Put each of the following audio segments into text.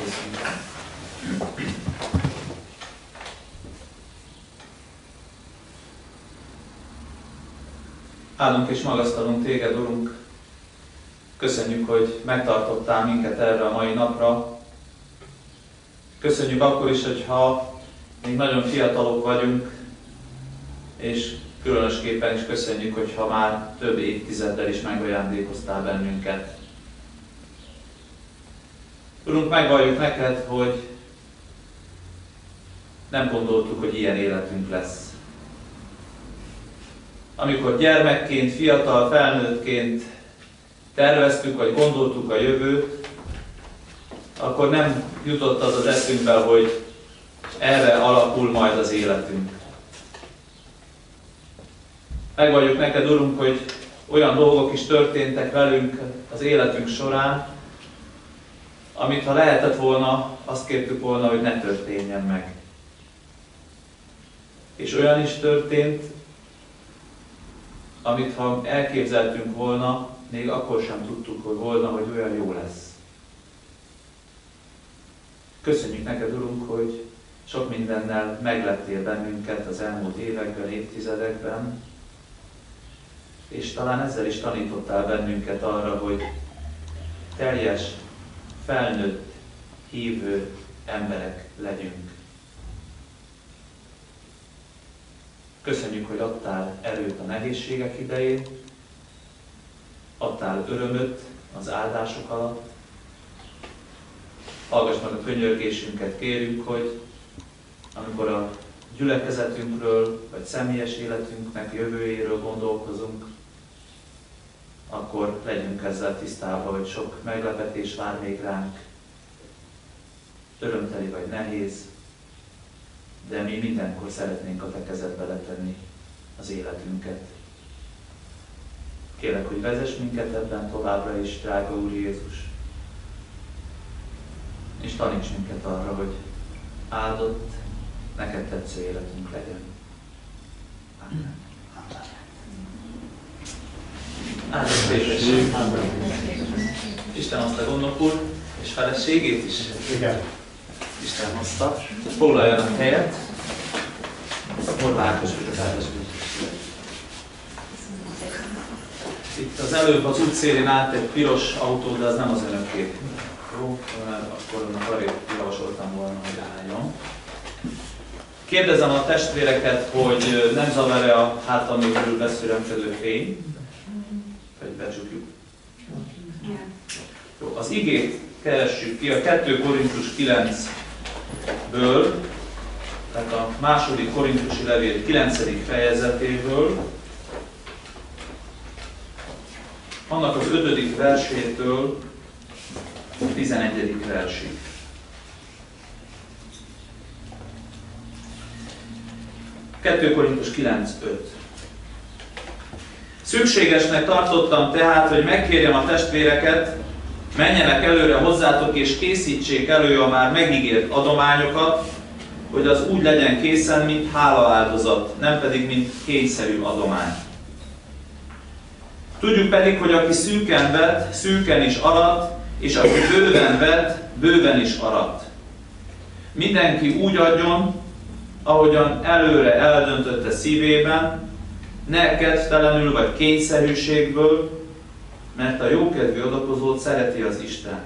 Imádkozzunk. Áldunk és magasztalunk Téged, Urunk. Köszönjük, hogy megtartottál minket erre a mai napra. Köszönjük akkor is, hogyha még nagyon fiatalok vagyunk, és különösképpen is köszönjük, hogyha már több évtizeddel is megajándékoztál bennünket. Urunk, megvalljuk neked, hogy nem gondoltuk, hogy ilyen életünk lesz. Amikor gyermekként, fiatal, felnőttként terveztük, vagy gondoltuk a jövőt, akkor nem jutott az eszünkbe, hogy erre alapul majd az életünk. Megvalljuk neked, Urunk, hogy olyan dolgok is történtek velünk az életünk során, amit ha lehetett volna, azt kértük volna, hogy ne történjen meg. És olyan is történt, amit ha elképzeltünk volna, még akkor sem tudtuk, hogy volna, hogy olyan jó lesz. Köszönjük neked, Urunk, hogy sok mindennel megleptél bennünket az elmúlt években, évtizedekben, és talán ezzel is tanítottál bennünket arra, hogy teljes, felnőtt, hívő emberek legyünk. Köszönjük, hogy adtál erőt a nehézségek idején, adtál örömöt az áldások alatt. Hallgass meg a könyörgésünket, kérjük, hogy amikor a gyülekezetünkről, vagy személyes életünknek jövőjéről gondolkozunk, akkor legyünk ezzel tisztában, hogy sok meglepetés vár még ránk, örömteli vagy nehéz, de mi mindenkor szeretnénk a te kezedbe letenni az életünket. Kérlek, hogy vezess minket ebben továbbra is, drága Úr Jézus, és taníts minket arra, hogy áldott, neked tetsző életünk legyen. Amen. Áldott békesség. Isten hozta gondnok úr, és feleségét is. Igen. Isten hozta. Foglaljanak helyet. Horvátos ügyletáros. Itt az előbb az útszélén állt egy piros autó, de az nem az önöké. Jó, akkor annak arra javasoltam volna, hogy álljon. Kérdezem a testvéreket, hogy nem zavar-e a hátam mögül beszüremkedő fény? Vagy becsukjuk? Jó, az igét keressük ki a 2 Korintus 9-ből, tehát a második korintusi levél 9. fejezetéből, annak az 5. versétől a 11. versig. (2 Korintus 9.5) Szükségesnek tartottam tehát, hogy megkérjem a testvéreket, menjenek előre hozzátok és készítsék elő a már megígért adományokat, hogy az úgy legyen készen, mint hálaáldozat, nem pedig mint kényszerű adomány. Tudjuk pedig, hogy aki szűken vett, szűken is aradt, és aki bőven vett, bőven is aradt. Mindenki úgy adjon, ahogyan előre eldöntötte szívében, ne kedvtelenül vagy kényszerűségből, mert a jókedvű adakozót szereti az Isten.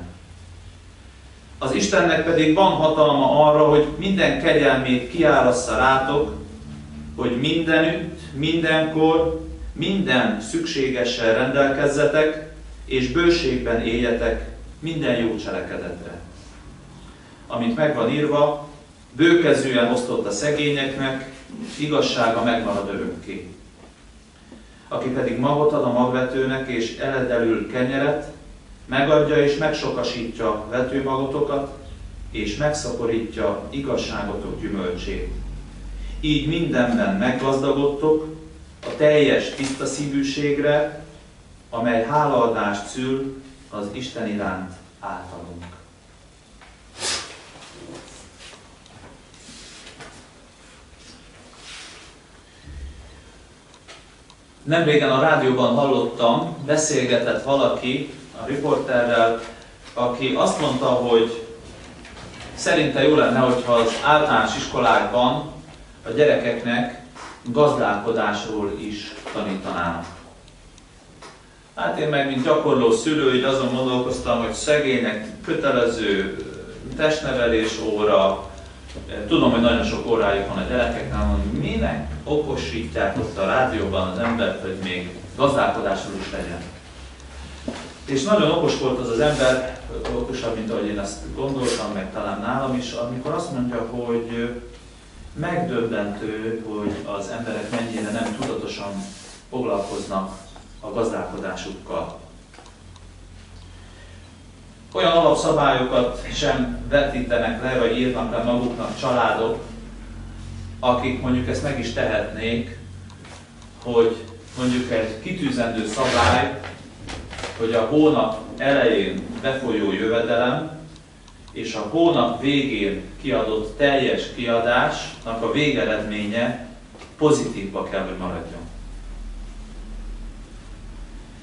Az Istennek pedig van hatalma arra, hogy minden kegyelmét kiárassza rátok, hogy mindenütt, mindenkor, minden szükségessel rendelkezzetek, és bőségben éljetek minden jó cselekedetre. Amint megvan írva, bőkezűen osztott a szegényeknek, igazsága megmarad örökké. Aki pedig magot ad a magvetőnek és eledelül kenyeret, megadja és megsokasítja vetőmagotokat, és megszaporítja igazságotok gyümölcsét. Így mindenben meggazdagodtok a teljes tiszta szívűségre, amely hálaadást szül az Isten iránt általunk. Nemrégen a rádióban hallottam, beszélgetett valaki a riporterrel, aki azt mondta, hogy szerinte jó lenne, hogyha az általános iskolákban a gyerekeknek gazdálkodásról is tanítanának. Hát én meg, mint gyakorló szülő, így azon gondolkoztam, hogy szegénynek kötelező testnevelés óra, tudom, hogy nagyon sok órájuk van a gyerekeknek, hogy minek okosítják ott a rádióban az embert, hogy még gazdálkodásról is legyen. És nagyon okos volt az ember, okosabb, mint ahogy én ezt gondoltam, meg talán nálam is, amikor azt mondja, hogy megdöbbentő, hogy az emberek mennyire nem tudatosan foglalkoznak a gazdálkodásukkal. Olyan alapszabályokat sem vetítenek le, vagy írnak le maguknak családok, akik mondjuk ezt meg is tehetnék, hogy mondjuk egy kitűzendő szabály, hogy a hónap elején befolyó jövedelem és a hónap végén kiadott teljes kiadásnak a végeredménye pozitívba kell, hogy maradjon.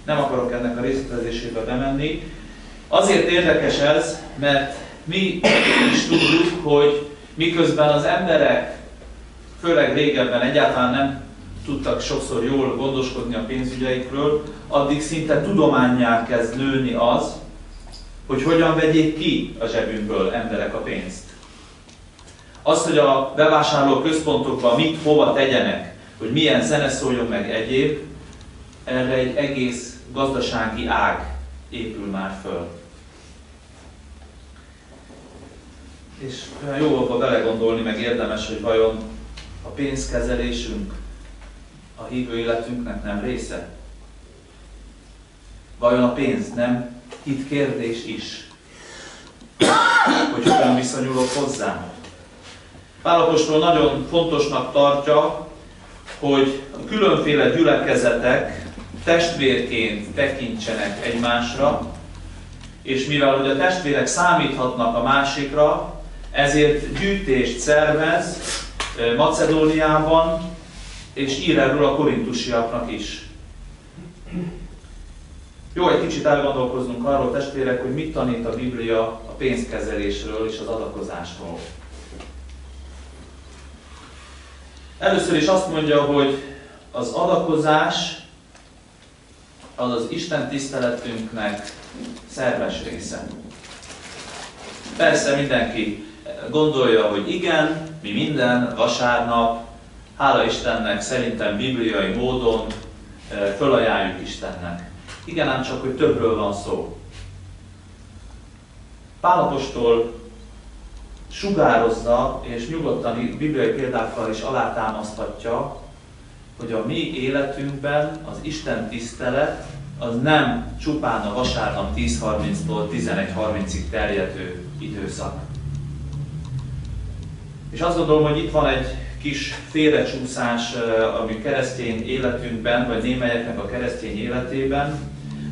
Nem akarok ennek a részletezésébe bemenni. Azért érdekes ez, mert mi is tudjuk, hogy miközben az emberek, főleg régebben egyáltalán nem tudtak sokszor jól gondoskodni a pénzügyeikről, addig szinte tudománnyá kezd nőni az, hogy hogyan vegyék ki a zsebünkből emberek a pénzt. Az, hogy a bevásárló központokban mit, hova tegyenek, hogy milyen zene szóljon meg egyéb, erre egy egész gazdasági ág épül már föl. És olyan jó abba belegondolni, meg érdemes, hogy vajon a pénzkezelésünk a hívő életünknek nem része? Vajon a pénz nem hitkérdés is? Hogy hogyan viszonyulok hozzá? Pál apostol nagyon fontosnak tartja, hogy a különféle gyülekezetek testvérként tekintsenek egymásra, és mivel hogy a testvérek számíthatnak a másikra, ezért gyűjtést szervez Macedóniában, és ír erről a korintusiaknak is. Jó egy kicsit elgondolkoznunk arról, testvérek, hogy mit tanít a Biblia a pénzkezelésről és az adakozásról. Először is azt mondja, hogy az adakozás az az Isten tiszteletünknek szerves része. Persze mindenki gondolja, hogy igen, mi minden vasárnap, hála Istennek, szerintem bibliai módon fölajánljuk Istennek. Igen, ám csak, hogy többről van szó. Pál apostol sugározza, és nyugodtan bibliai példákkal is alátámaszthatja, hogy a mi életünkben az Isten tisztelet az nem csupán a vasárnap 10:30-tól 11:30-ig terjedő időszak. És azt gondolom, hogy itt van egy kis félrecsúszás a mi keresztény életünkben, vagy némelyeknek a keresztény életében.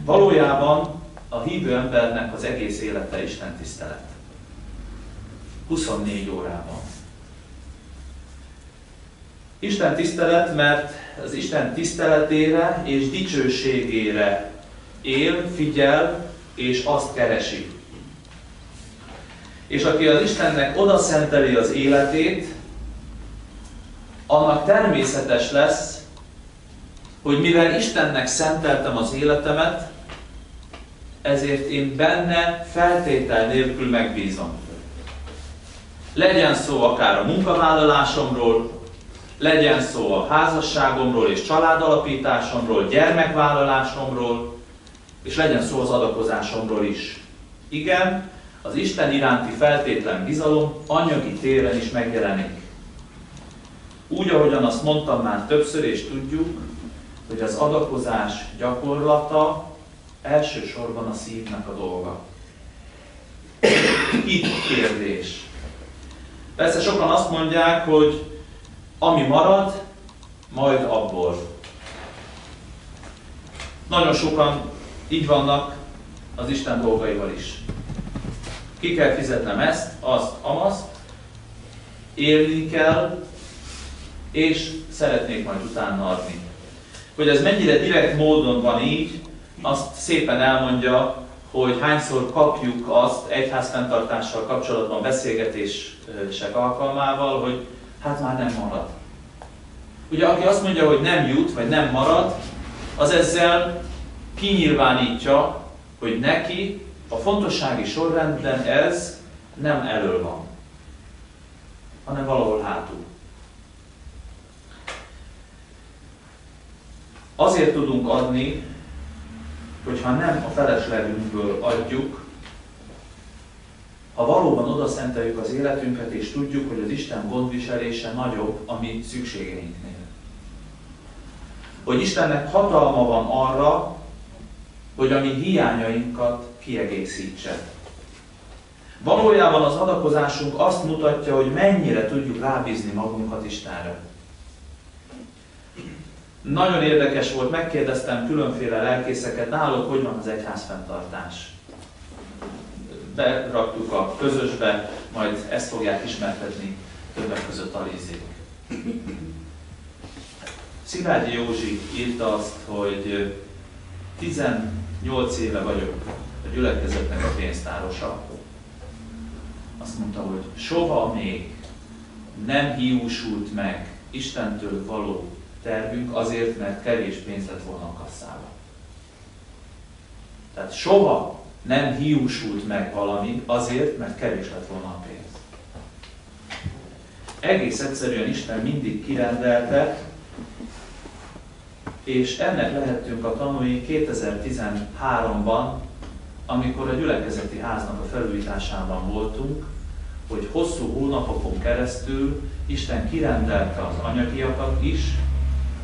Valójában a hívő embernek az egész élete Isten tisztelet. 24 órában. Isten tisztelet, mert az Isten tiszteletére és dicsőségére él, figyel és azt keresi. És aki az Istennek odaszenteli az életét, annak természetes lesz, hogy mivel Istennek szenteltem az életemet, ezért én benne feltétel nélkül megbízom. Legyen szó akár a munkavállalásomról, legyen szó a házasságomról és családalapításomról, gyermekvállalásomról, és legyen szó az adakozásomról is. Igen, az Isten iránti feltétlen bizalom anyagi téren is megjelenik. Úgy, ahogyan azt mondtam már többször, és tudjuk, hogy az adakozás gyakorlata elsősorban a szívnek a dolga. Itt kérdés. Persze sokan azt mondják, hogy ami marad, majd abból. Nagyon sokan így vannak az Isten dolgaival is. Ki kell fizetnem ezt, azt, amazt, élni kell, és szeretnék majd utána adni. Hogy ez mennyire direkt módon van így, azt szépen elmondja, hogy hányszor kapjuk azt egyházfenntartással kapcsolatban beszélgetések alkalmával, hogy hát már nem marad. Ugye aki azt mondja, hogy nem jut, vagy nem marad, az ezzel kinyilvánítja, hogy neki a fontossági sorrendben ez nem elől van, hanem valahol hátul. Azért tudunk adni, hogyha nem a feleslegünkből adjuk, ha valóban oda szenteljük az életünket, és tudjuk, hogy az Isten gondviselése nagyobb a mi szükségeinknél. Hogy Istennek hatalma van arra, hogy a mi hiányainkat kiegészítse. Valójában az adakozásunk azt mutatja, hogy mennyire tudjuk rábízni magunkat Istenre. Nagyon érdekes volt, megkérdeztem különféle lelkészeket, náluk hogy van az egyházfenntartás. Beraktuk a közösbe, majd ezt fogják ismertetni többek között Alizék. Szilágyi Józsi írta azt, hogy 18 éve vagyok a gyülekezetnek a pénztárosa. Azt mondta, hogy soha még nem hiúsult meg Istentől való tervünk azért, mert kevés pénz lett volna a kasszában. Tehát soha nem hiúsult meg valami azért, mert kevés lett volna a pénz. Egész egyszerűen Isten mindig kirendelte, és ennek lehettünk a tanúi 2013-ban, amikor a gyülekezeti háznak a felújításában voltunk, hogy hosszú hónapokon keresztül Isten kirendelte az anyagiakat is,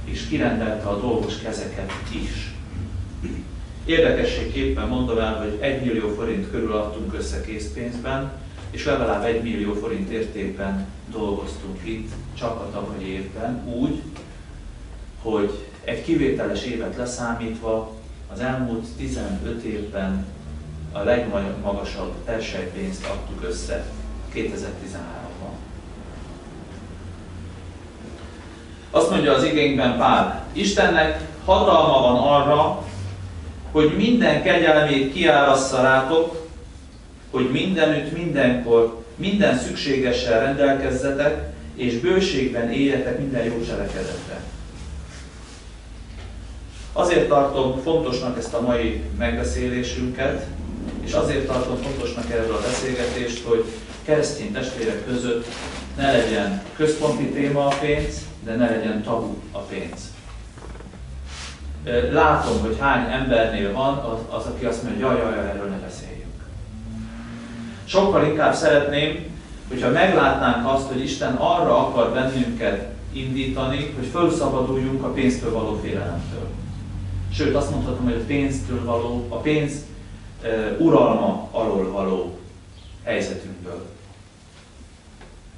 és kirendelte a dolgos kezeket is. Érdekességképpen mondom el, hogy 1 millió forint körül adtunk össze készpénzben, és legalább 1 millió forint értékben dolgoztunk itt, csak a tavalyi évben, úgy, hogy egy kivételes évet leszámítva az elmúlt 15 évben a legmagasabb persejpénzt adtuk össze 2013-ban. Azt mondja az igénkben Pál, Istennek hatalma van arra, hogy minden kegyelmét kiárassza rátok, hogy mindenütt, mindenkor, minden szükségessel rendelkezzetek, és bőségben éljetek minden jó cselekedetre. Azért tartom fontosnak ezt a mai megbeszélésünket, és azért tartom fontosnak erről a beszélgetést, hogy keresztény testvérek között ne legyen központi téma a pénz, de ne legyen tabu a pénz. Látom, hogy hány embernél van az, aki azt mondja, hogy jaj, erről ne beszéljünk. Sokkal inkább szeretném, hogyha meglátnánk azt, hogy Isten arra akar bennünket indítani, hogy felszabaduljunk a pénztől való félelemtől. Sőt, azt mondhatom, hogy a pénz uralma alól való helyzetünkből.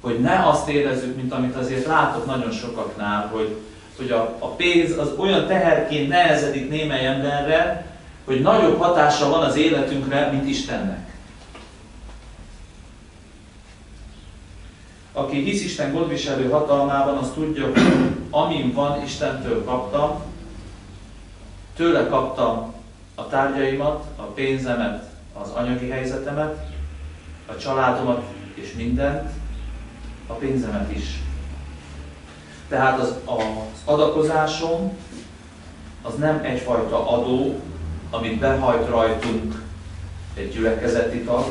Hogy ne azt érezzük, mint amit azért látok nagyon sokaknál, hogy a pénz az olyan teherként nehezedik némely emberre, hogy nagyobb hatása van az életünkre, mint Istennek. Aki hisz Isten gondviselő hatalmában, az tudja, hogy amin van, Istentől kaptam, tőle kaptam a tárgyaimat, a pénzemet, az anyagi helyzetemet, a családomat és mindent, a pénzemet is. Tehát az adakozásom az nem egyfajta adó, amit behajt rajtunk egy gyülekezeti tag,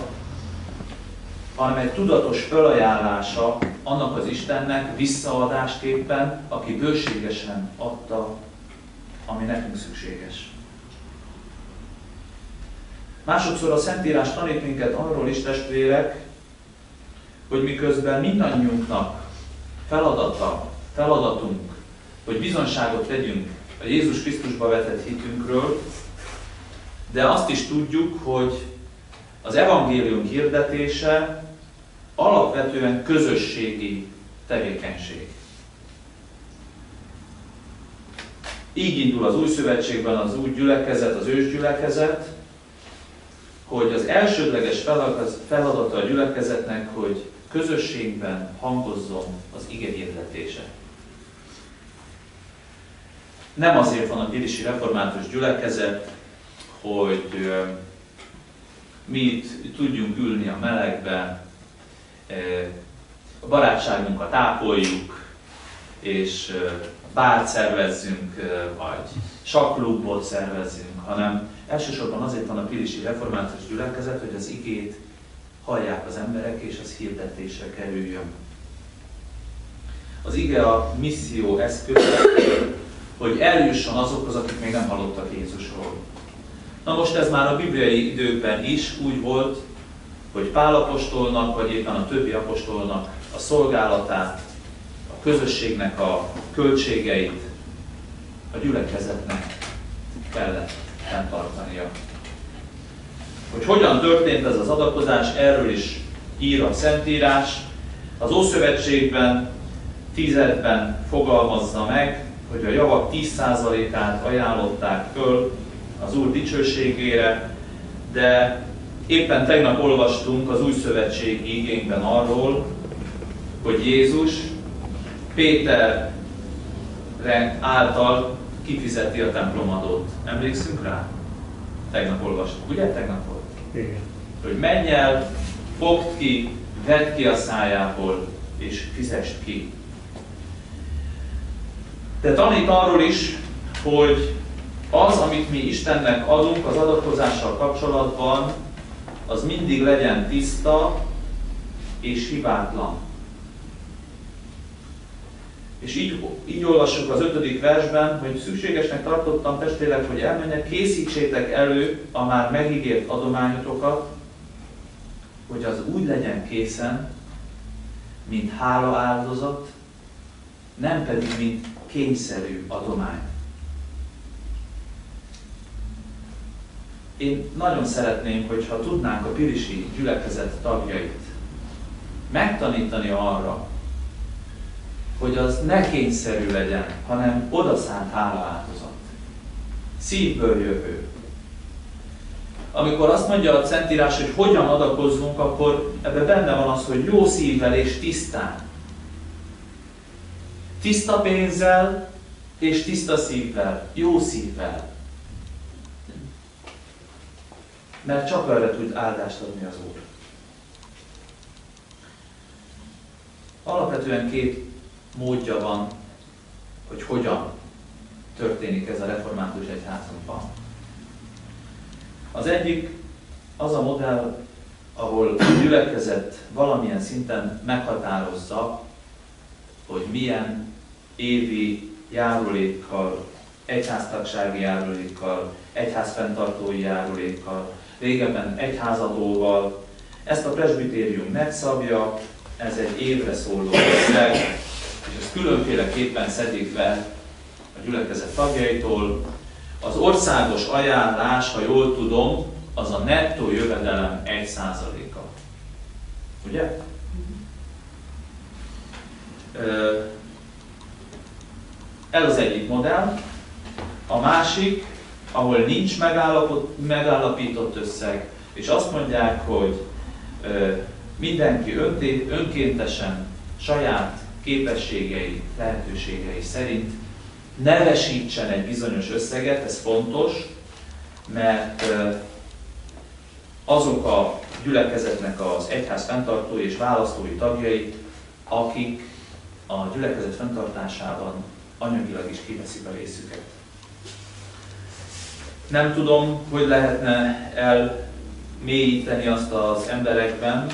hanem egy tudatos felajánlása annak az Istennek visszaadásképpen, aki bőségesen adta, ami nekünk szükséges. Másodszor a Szentírás tanít minket arról is, testvérek, hogy miközben mindannyiunknak feladatunk, hogy bizonyságot tegyünk a Jézus Krisztusba vetett hitünkről, de azt is tudjuk, hogy az evangélium hirdetése alapvetően közösségi tevékenység. Így indul az új szövetségben az új gyülekezet, az ősgyülekezet, hogy az elsődleges feladata a gyülekezetnek, hogy közösségben hangozzon az ige hirdetése. Nem azért van a pirisi református gyülekezet, hogy mi itt tudjunk ülni a melegbe, a barátságunkat ápoljuk, és bárt szervezzünk, vagy sakklubot szervezzünk, hanem elsősorban azért van a pilisi református gyülekezet, hogy az igét hallják az emberek, és az hirdetésre kerüljön. Az ige a misszió eszköze, hogy eljusson azokhoz, akik még nem hallottak Jézusról. Na most ez már a bibliai időkben is úgy volt, hogy Pál apostolnak, vagy éppen a többi apostolnak a szolgálatát, a közösségnek a költségeit a gyülekezetnek kellett fenntartania. Hogy hogyan történt ez az adakozás, erről is ír a Szentírás. Az Ószövetségben 10-ben fogalmazza meg, hogy a javak 10%-át ajánlották föl az Úr dicsőségére, de éppen tegnap olvastunk az újszövetségi igénkben arról, hogy Jézus Péter által kifizeti a templomadót. Emlékszünk rá? Tegnap olvastuk, ugye? Tegnap volt? Igen. Hogy menj el, fogd ki, vedd ki a szájából, és fizest ki. De tanít arról is, hogy az, amit mi Istennek adunk az adakozással kapcsolatban, az mindig legyen tiszta és hibátlan. És így olvassuk az 5. versben, hogy szükségesnek tartottam, testvérek, hogy elmenjek, készítsétek elő a már megígért adományotokat, hogy az úgy legyen készen, mint hálaáldozat, nem pedig mint kényszerű adomány. Én nagyon szeretném, hogyha tudnánk a pilisi gyülekezet tagjait megtanítani arra, hogy az ne kényszerű legyen, hanem odaszánt hálaáldozat. Szívből jövő. Amikor azt mondja a Szentírás, hogy hogyan adakozzunk, akkor ebben benne van az, hogy jó szívvel és tisztán. Tiszta pénzzel és tiszta szívvel, jó szívvel. Mert csak erre tud áldást adni az Úr. Alapvetően 2 módja van, hogy hogyan történik ez a református egyházunkban. Az egyik az a modell, ahol a gyülekezet valamilyen szinten meghatározza, hogy milyen évi járulékkal, egyháztagsági járulékkal, egyházfenntartói járulékkal, régebben egyházadóval. Ezt a presbitérium megszabja, ez egy évre szóló összeg, és ezt különféleképpen szedik be a gyülekezet tagjaitól. Az országos ajánlás, ha jól tudom, az a nettó jövedelem 1%-a. Ugye? Ez az egyik modell. A másik, ahol nincs megállapított összeg, és azt mondják, hogy mindenki önkéntesen, saját képességei, lehetőségei szerint nevesítsen egy bizonyos összeget, ez fontos, mert azok a gyülekezetnek az egyház fenntartói és választói tagjai, akik a gyülekezet fenntartásában anyagilag is kiveszik a részüket. Nem tudom, hogy lehetne elmélyíteni azt az emberekben,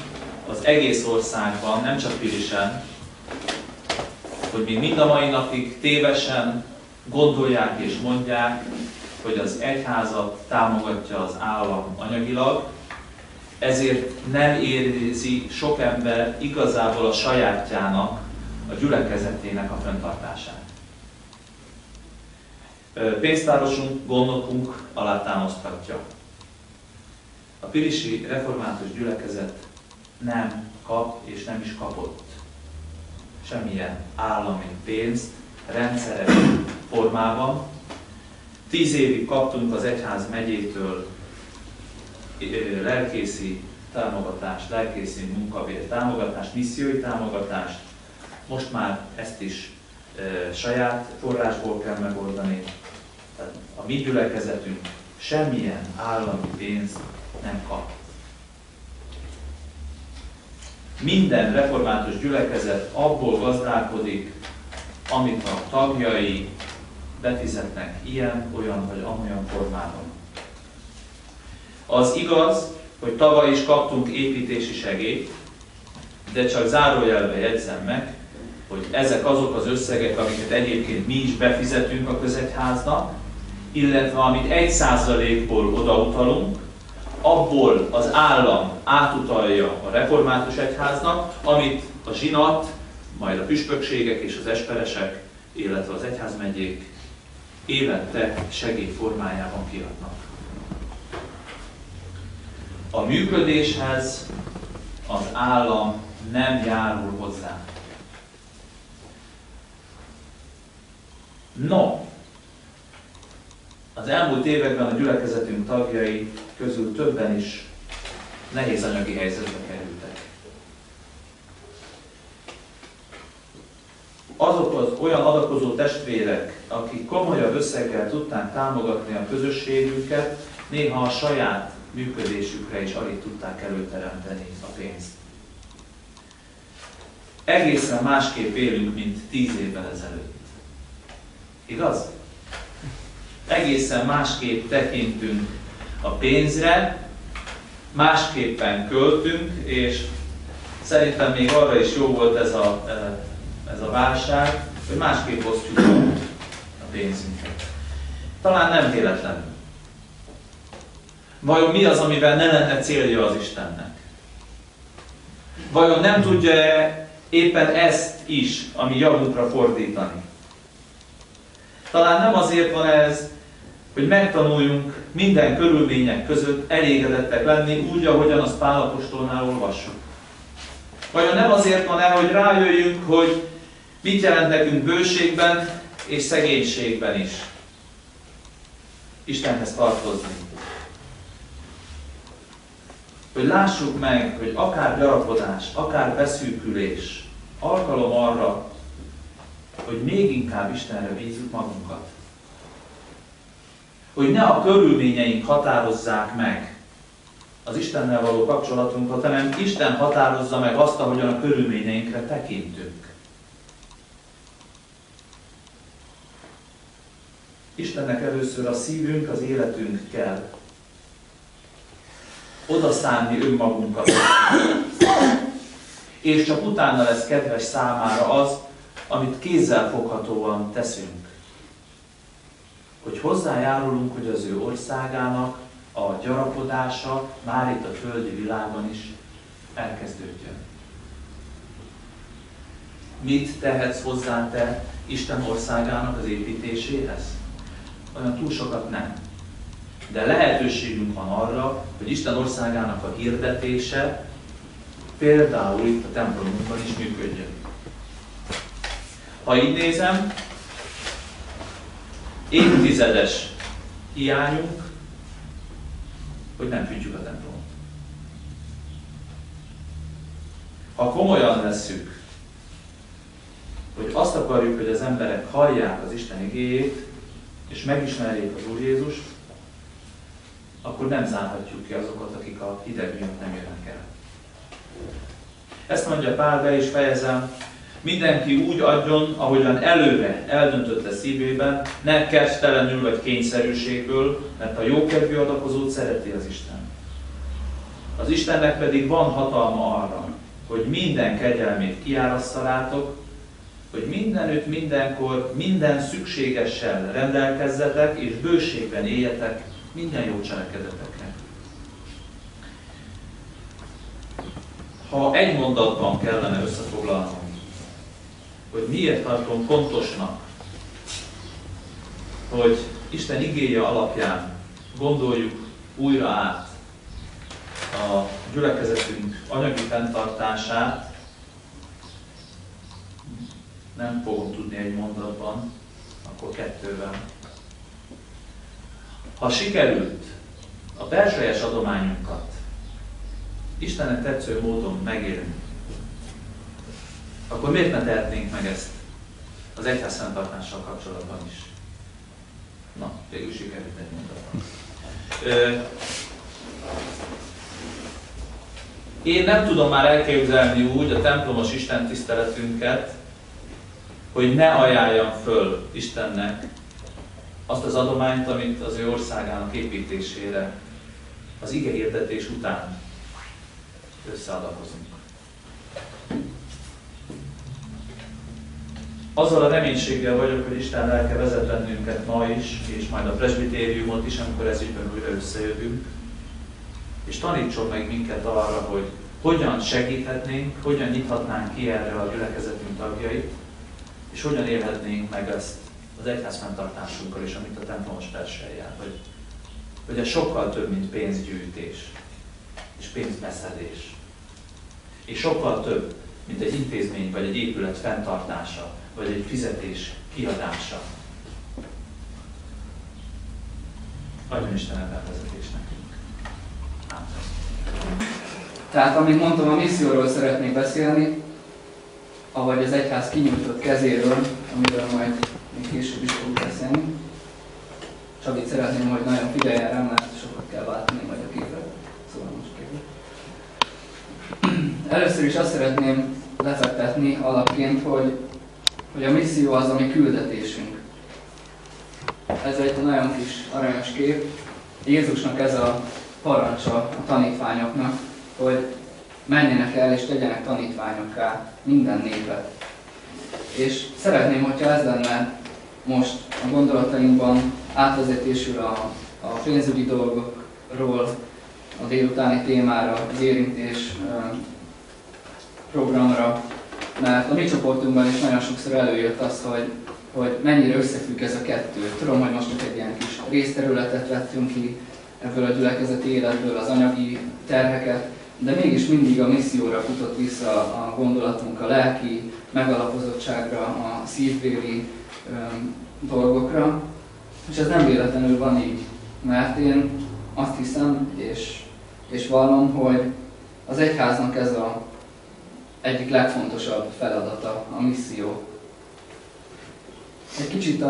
az egész országban, nem csak Pilisen, hogy még mind a mai napig tévesen gondolják és mondják, hogy az egyházat támogatja az állam anyagilag, ezért nem érzi sok ember igazából a sajátjának, a gyülekezetének a fenntartását. Pénztárosunk, gondnokunk alátámaszthatja. A pilisi református gyülekezet nem kap és nem is kapott semmilyen állami pénzt rendszeres formában. 10 évig kaptunk az egyház megyétől lelkészi támogatást, lelkészi munkabér támogatást, missziói támogatást. Most már ezt is saját forrásból kell megoldani. Tehát a mi gyülekezetünk semmilyen állami pénzt nem kap. minden református gyülekezet abból gazdálkodik, amit a tagjai befizetnek ilyen, olyan vagy amolyan formában. Az igaz, hogy tavaly is kaptunk építési segélyt, de csak zárójelbe jegyzem meg, hogy ezek azok az összegek, amiket egyébként mi is befizetünk a közegyháznak, illetve amit 1%-ból odautalunk, abból az állam átutalja a református egyháznak, amit a zsinat, majd a püspökségek és az esperesek, illetve az egyházmegyék évente segély formájában kiadnak. A működéshez az állam nem járul hozzá. No, az elmúlt években a gyülekezetünk tagjai közül többen is nehéz anyagi helyzetbe kerültek. Azok az olyan adakozó testvérek, akik komolyabb összeggel tudták támogatni a közösségünket, néha a saját működésükre is alig tudták előteremteni a pénzt. Egészen másképp élünk, mint 10 évvel ezelőtt. Igaz? Egészen másképp tekintünk a pénzre, másképpen költünk, és szerintem még arra is jó volt ez a válság, hogy másképp osztjuk a pénzünket. Talán nem véletlenül. Vajon mi az, amivel ne lenne célja az Istennek? Vajon nem tudja éppen ezt is a mi javunkra fordítani? Talán nem azért van ez, hogy megtanuljunk minden körülmények között elégedettek lenni úgy, ahogyan azt Pál apostolnál olvassuk. Vajon nem azért van el, hogy rájöjjünk, hogy mit jelent nekünk bőségben és szegénységben is Istenhez tartozni. Hogy lássuk meg, hogy akár gyarapodás, akár beszűkülés, alkalom arra, hogy még inkább Istenre bízzuk magunkat. Hogy ne a körülményeink határozzák meg az Istennel való kapcsolatunkat, hanem Isten határozza meg azt, ahogyan a körülményeinkre tekintünk. Istennek először a szívünk, az életünk kell. Oda szánni önmagunkat. És csak utána lesz kedves számára az, amit kézzelfoghatóan teszünk. Hogy hozzájárulunk, hogy az ő országának a gyarapodása már itt a földi világban is elkezdődjön. Mit tehetsz hozzá te Isten országának az építéséhez? Olyan túl sokat nem. De lehetőségünk van arra, hogy Isten országának a hirdetése például itt a templomunkban is működjön. Ha így nézem, évtizedes hiányunk, hogy nem fűtjük a templomot. Ha komolyan vesszük, hogy azt akarjuk, hogy az emberek hallják az Isten igéjét, és megismerjék az Úr Jézust, akkor nem zárhatjuk ki azokat, akik a hideg miatt nem jönnek el. Ezt mondja Pál, be is fejezem, mindenki úgy adjon, ahogyan előre eldöntötte szívében, ne kedvtelenül vagy kényszerűségből, mert a jókedvű adakozót szereti az Isten. Az Istennek pedig van hatalma arra, hogy minden kegyelmét kiárasszalátok, hogy mindenütt, mindenkor, minden szükségessel rendelkezzetek, és bőségben éljetek minden jó cselekedetekre. Ha egy mondatban kellene összefoglalnom, hogy miért tartom fontosnak, hogy Isten igéje alapján gondoljuk újra át a gyülekezetünk anyagi fenntartását, nem fogom tudni egy mondatban, akkor 2-ben. Ha sikerült a belsőjes adományunkat Istennek tetsző módon megélni, akkor miért ne tehetnénk meg ezt az egyház fenntartással kapcsolatban is? Na, végül sikerült egy mondatban. Én nem tudom már elképzelni úgy a templomos istentiszteletünket, hogy ne ajánljam föl Istennek azt az adományt, amit az ő országának építésére az ige hirdetés után összeadakozunk. Azzal a reménységgel vagyok, hogy Isten lelke vezet bennünket ma is, és majd a presbitériumot is, amikor ez ügyben újra összejövünk, és tanítson meg minket arra, hogy hogyan segíthetnénk, hogyan nyithatnánk ki erre a gyülekezetünk tagjait, és hogyan élhetnénk meg ezt az egyház fenntartásunkkal is, amit a templomos versel jár, hogy ez sokkal több, mint pénzgyűjtés és pénzbeszedés. És sokkal több, mint egy intézmény vagy egy épület fenntartása, vagy egy fizetés kiadása. Adjon Isten ebben vezetés nekünk. Amen. Tehát, amint mondtam, a misszióról szeretnék beszélni, ahogy az egyház kinyújtott kezéről, amiről majd még később is fogunk beszélni. Csabit szeretném, hogy nagyon figyeljen rám, mert sokat kell váltani majd a képre. Szóval most képre. Először is azt szeretném lefektetni alapként, hogy a misszió az a mi küldetésünk. Ez egy nagyon kis aranyos kép. Jézusnak ez a parancsa a tanítványoknak, hogy menjenek el és tegyenek tanítványokká minden népet. És szeretném, hogyha ez lenne most a gondolatainkban átvezetésül a pénzügyi dolgokról, a délutáni témára, az érintés programra, mert a mi csoportunkban is nagyon sokszor előjött az, hogy mennyire összefügg ez a kettő. Tudom, hogy most csak egy ilyen kis részterületet vettünk ki ebből a gyülekezeti életből, az anyagi terheket, de mégis mindig a misszióra futott vissza a gondolatunk, a lelki megalapozottságra, a szívbéli dolgokra, és ez nem véletlenül van így, mert én azt hiszem és vallom, hogy az egyháznak ez az egyik legfontosabb feladata, a misszió. Egy kicsit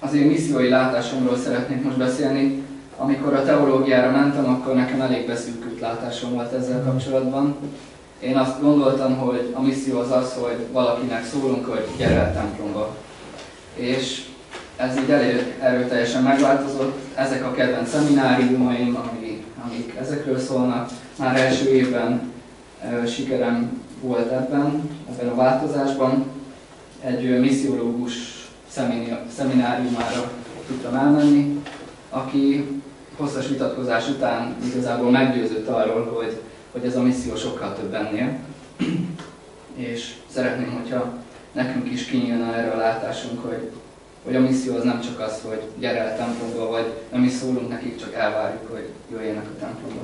az én missziói látásomról szeretnék most beszélni. Amikor a teológiára mentem, akkor nekem elég beszűkült látásom volt ezzel kapcsolatban. Én azt gondoltam, hogy a misszió az, hogy valakinek szólunk, hogy gyere el templomba. És ez így elég erőteljesen megváltozott. Ezek a kedvenc szemináriumaim, amik ezekről szólnak. Már első évben sikerem volt ebben a változásban. Egy missziológus szemináriumára tudtam elmenni, aki hosszas vitatkozás után igazából meggyőzött arról, hogy ez a misszió sokkal több ennél. És szeretném, hogyha nekünk is kinyílna erre a látásunk, hogy a misszió az nem csak az, hogy gyere el templomba, vagy nem is szólunk nekik, csak elvárjuk, hogy jöjjenek a templomba.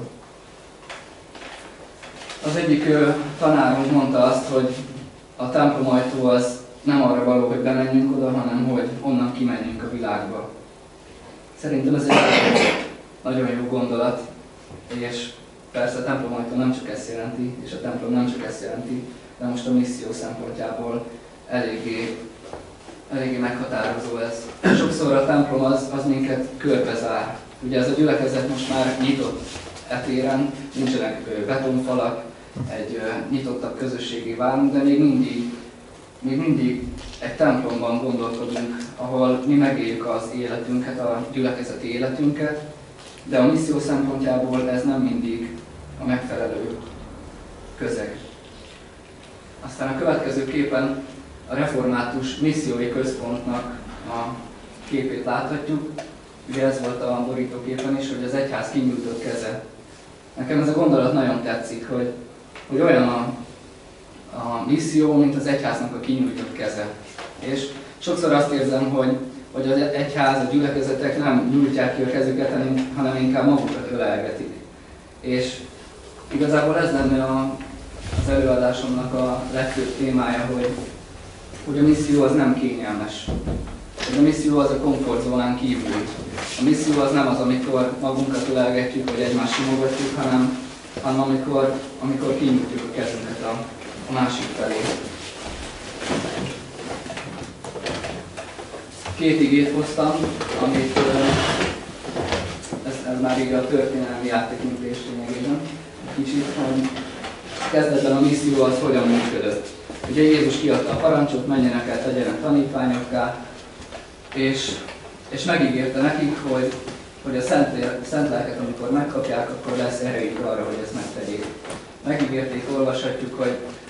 Az egyik tanárunk mondta azt, hogy a templomajtó az nem arra való, hogy bemenjünk oda, hanem hogy onnan kimenjünk a világba. Szerintem ez egy nagyon jó gondolat, és persze a templomajtó nem csak ezt jelenti, és a templom nem csak ezt jelenti, de most a misszió szempontjából eléggé meghatározó ez. Sokszor a templom az minket körbezár. Ugye ez a gyülekezet most már nyitott etéren, nincsenek betonfalak, egy nyitottabb közösségi válunk, de még mindig egy templomban gondolkodunk, ahol mi megéljük az életünket, a gyülekezeti életünket, de a misszió szempontjából ez nem mindig a megfelelő közeg. Aztán a következő képen a református missziói központnak a képét láthatjuk. Ugye ez volt a borítóképen is, hogy az egyház kinyújtott keze. Nekem ez a gondolat nagyon tetszik, hogy olyan a misszió, mint az egyháznak a kinyújtott keze. És sokszor azt érzem, hogy az egyház, a gyülekezetek nem nyújtják ki a kezüket, hanem inkább magukat ölelgetik. És igazából ez lenne az előadásomnak a legfőbb témája, hogy a misszió az nem kényelmes. A misszió az a komfortzónán kívül. A misszió az nem az, amikor magunkat ölelgetjük, vagy egymást simogatjuk, hanem amikor kinyújtjuk a kezünket a másik felé. Két igét hoztam, amit ez már így a történelmi áttekintés lényegében. kicsit, hogy kezdetben a misszió az hogyan működött. Ugye Jézus kiadta a parancsot, menjenek el, tegyenek tanítványokká, és megígérte nekik, hogy a szent lelket, amikor megkapják, akkor lesz erejük arra, hogy ezt megtegyék. Megígérték, olvashatjuk,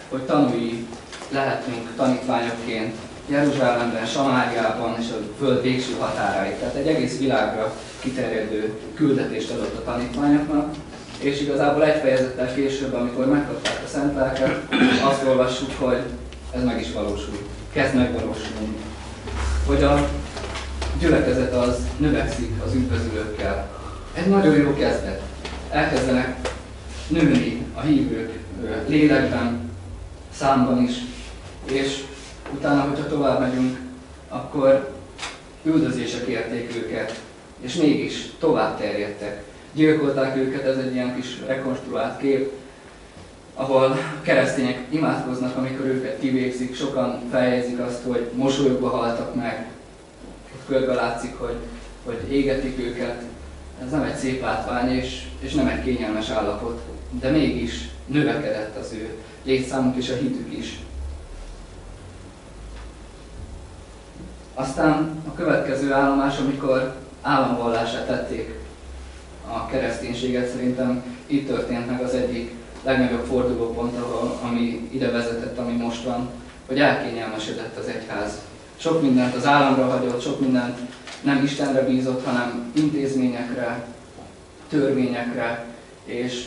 hogy tanúi lehetünk tanítványokként Jeruzsálemben, Samáriában és a föld végső határáig. Tehát egy egész világra kiterjedő küldetést adott a tanítványoknak, és igazából egy fejezettel később, amikor megkapták a szent lelket, azt olvassuk, hogy ez meg is valósul. Kezd megvalósulni. Hogy a gyülekezet az növekszik az üdvözülőkkel. Egy nagyon jó kezdet. Elkezdenek nőni a hívők lélekben, számban is, és utána, hogyha tovább megyünk, akkor üldözések érték őket, és mégis tovább terjedtek. Gyilkolták őket, ez egy ilyen kis rekonstruált kép, ahol keresztények imádkoznak, amikor őket kivégzik, sokan feljegyzik azt, hogy mosolyogva haltak meg. Ott körbe látszik, hogy égetik őket. Ez nem egy szép látvány, és nem egy kényelmes állapot, de mégis növekedett az ő létszámuk és a hitük is. Aztán a következő állomás, amikor államvallását tették a kereszténységet, szerintem itt történt meg az egyik legnagyobb fordulópont, ami ide vezetett, ami most van, hogy elkényelmesedett az egyház. Sok mindent az államra hagyott, sok mindent nem Istenre bízott, hanem intézményekre, törvényekre, és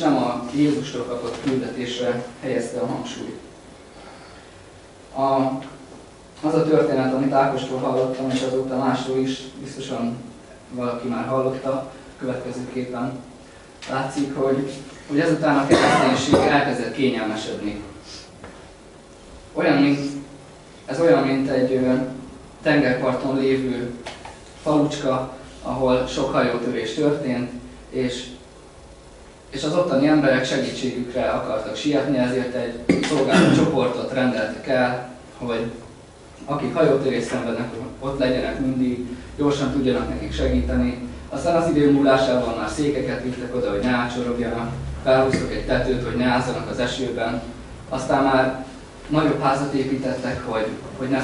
nem a Jézustól kapott küldetésre helyezte a hangsúlyt. Az a történet, amit Ákostól hallottam, és azóta másról is, biztosan valaki már hallotta, következőképpen látszik, hogy ezután a kereszténység elkezdett kényelmesedni. Ez olyan, mint egy tengerparton lévő falucska, ahol sok hajótörés történt, és az ottani emberek segítségükre akartak sietni, ezért egy szolgáló csoportot rendeltek el, hogy akik hajótörést szenvednek, ott legyenek mindig, gyorsan tudjanak nekik segíteni. Aztán az idő múlásával már székeket vittek oda, hogy ne átsorogjanak, felhúztak egy tetőt, hogy ne ázzanak az esőben. Aztán már nagyobb házat építettek, hogy ne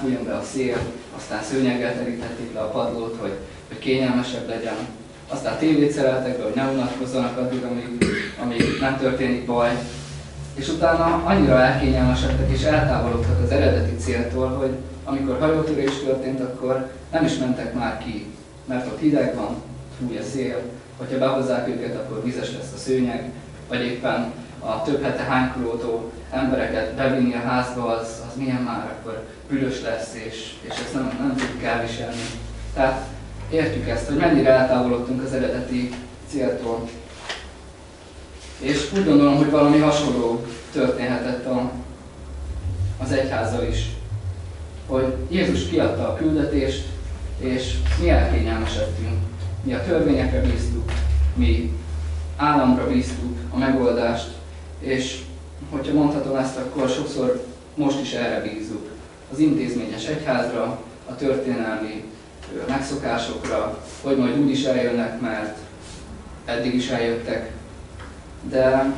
fújjon be a szél, aztán szőnyeggel terítették le a padlót, hogy kényelmesebb legyen. Aztán tévét szereltek be, hogy ne unatkozzanak addig, amíg nem történik baj. És utána annyira elkényelmesedtek és eltávolodtak az eredeti céltól, hogy amikor hajótörés történt, akkor nem is mentek már ki, mert ott hideg van, fúj a szél, hogyha behozzák őket, akkor vizes lesz a szőnyeg, vagy éppen a több hete hánykolódó embereket bevinni a házba, az milyen már, akkor büdös lesz, és ezt nem tudjuk elviselni. Tehát értjük ezt, hogy mennyire eltávolodtunk az eredeti céltól. És úgy gondolom, hogy valami hasonló történhetett az egyházzal is, hogy Jézus kiadta a küldetést, és mi elkényelmesedtünk. Mi a törvényekre bíztuk, mi államra bíztuk a megoldást, és hogyha mondhatom ezt, akkor sokszor most is erre bízzuk. Az intézményes egyházra, a történelmi megszokásokra, hogy majd úgy is eljönnek, mert eddig is eljöttek. De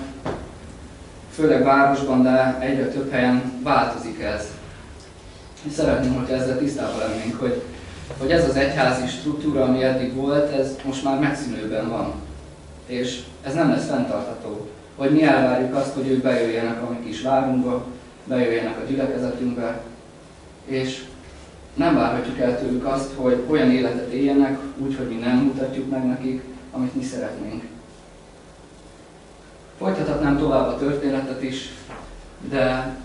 főleg városban, de egyre több helyen változik ez. És szeretném, hogy ezzel tisztában lennénk, hogy ez az egyházi struktúra, ami eddig volt, ez most már megszűnőben van. És ez nem lesz fenntartható. Hogy mi elvárjuk azt, hogy ők bejöjjenek a mi kis várunkba, bejöjjenek a gyülekezetünkbe, és nem várhatjuk el tőlük azt, hogy olyan életet éljenek, úgy, hogy mi nem mutatjuk meg nekik, amit mi szeretnénk. Folytathatnám tovább a történetet is, de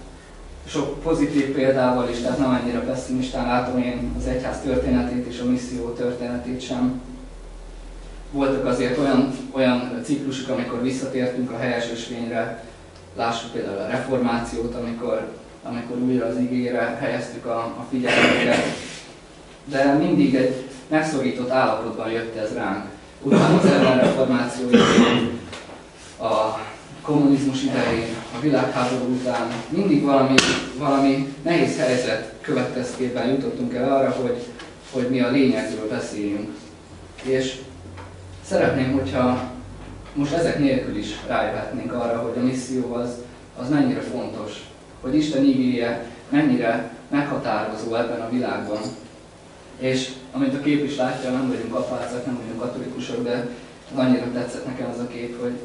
sok pozitív példával is, tehát nem annyira pessimistán látom én az egyház történetét és a misszió történetét sem. Voltak azért olyan ciklusok, amikor visszatértünk a helyes ösvényre, lássuk például a reformációt, amikor újra az igére helyeztük a figyelmünket, de mindig egy megszorított állapotban jött ez ránk. Utána az ellenreformáció idején, a kommunizmus idején, a világháború után mindig valami nehéz helyzet következtében jutottunk el arra, hogy mi a lényegről beszéljünk. És szeretném, hogyha most ezek nélkül is rájöhetnénk arra, hogy a misszió az mennyire fontos, hogy Isten igéje mennyire meghatározó ebben a világban. És amint a kép is látja, nem vagyunk apácak, nem vagyunk katolikusok, de annyira tetszett nekem az a kép, hogy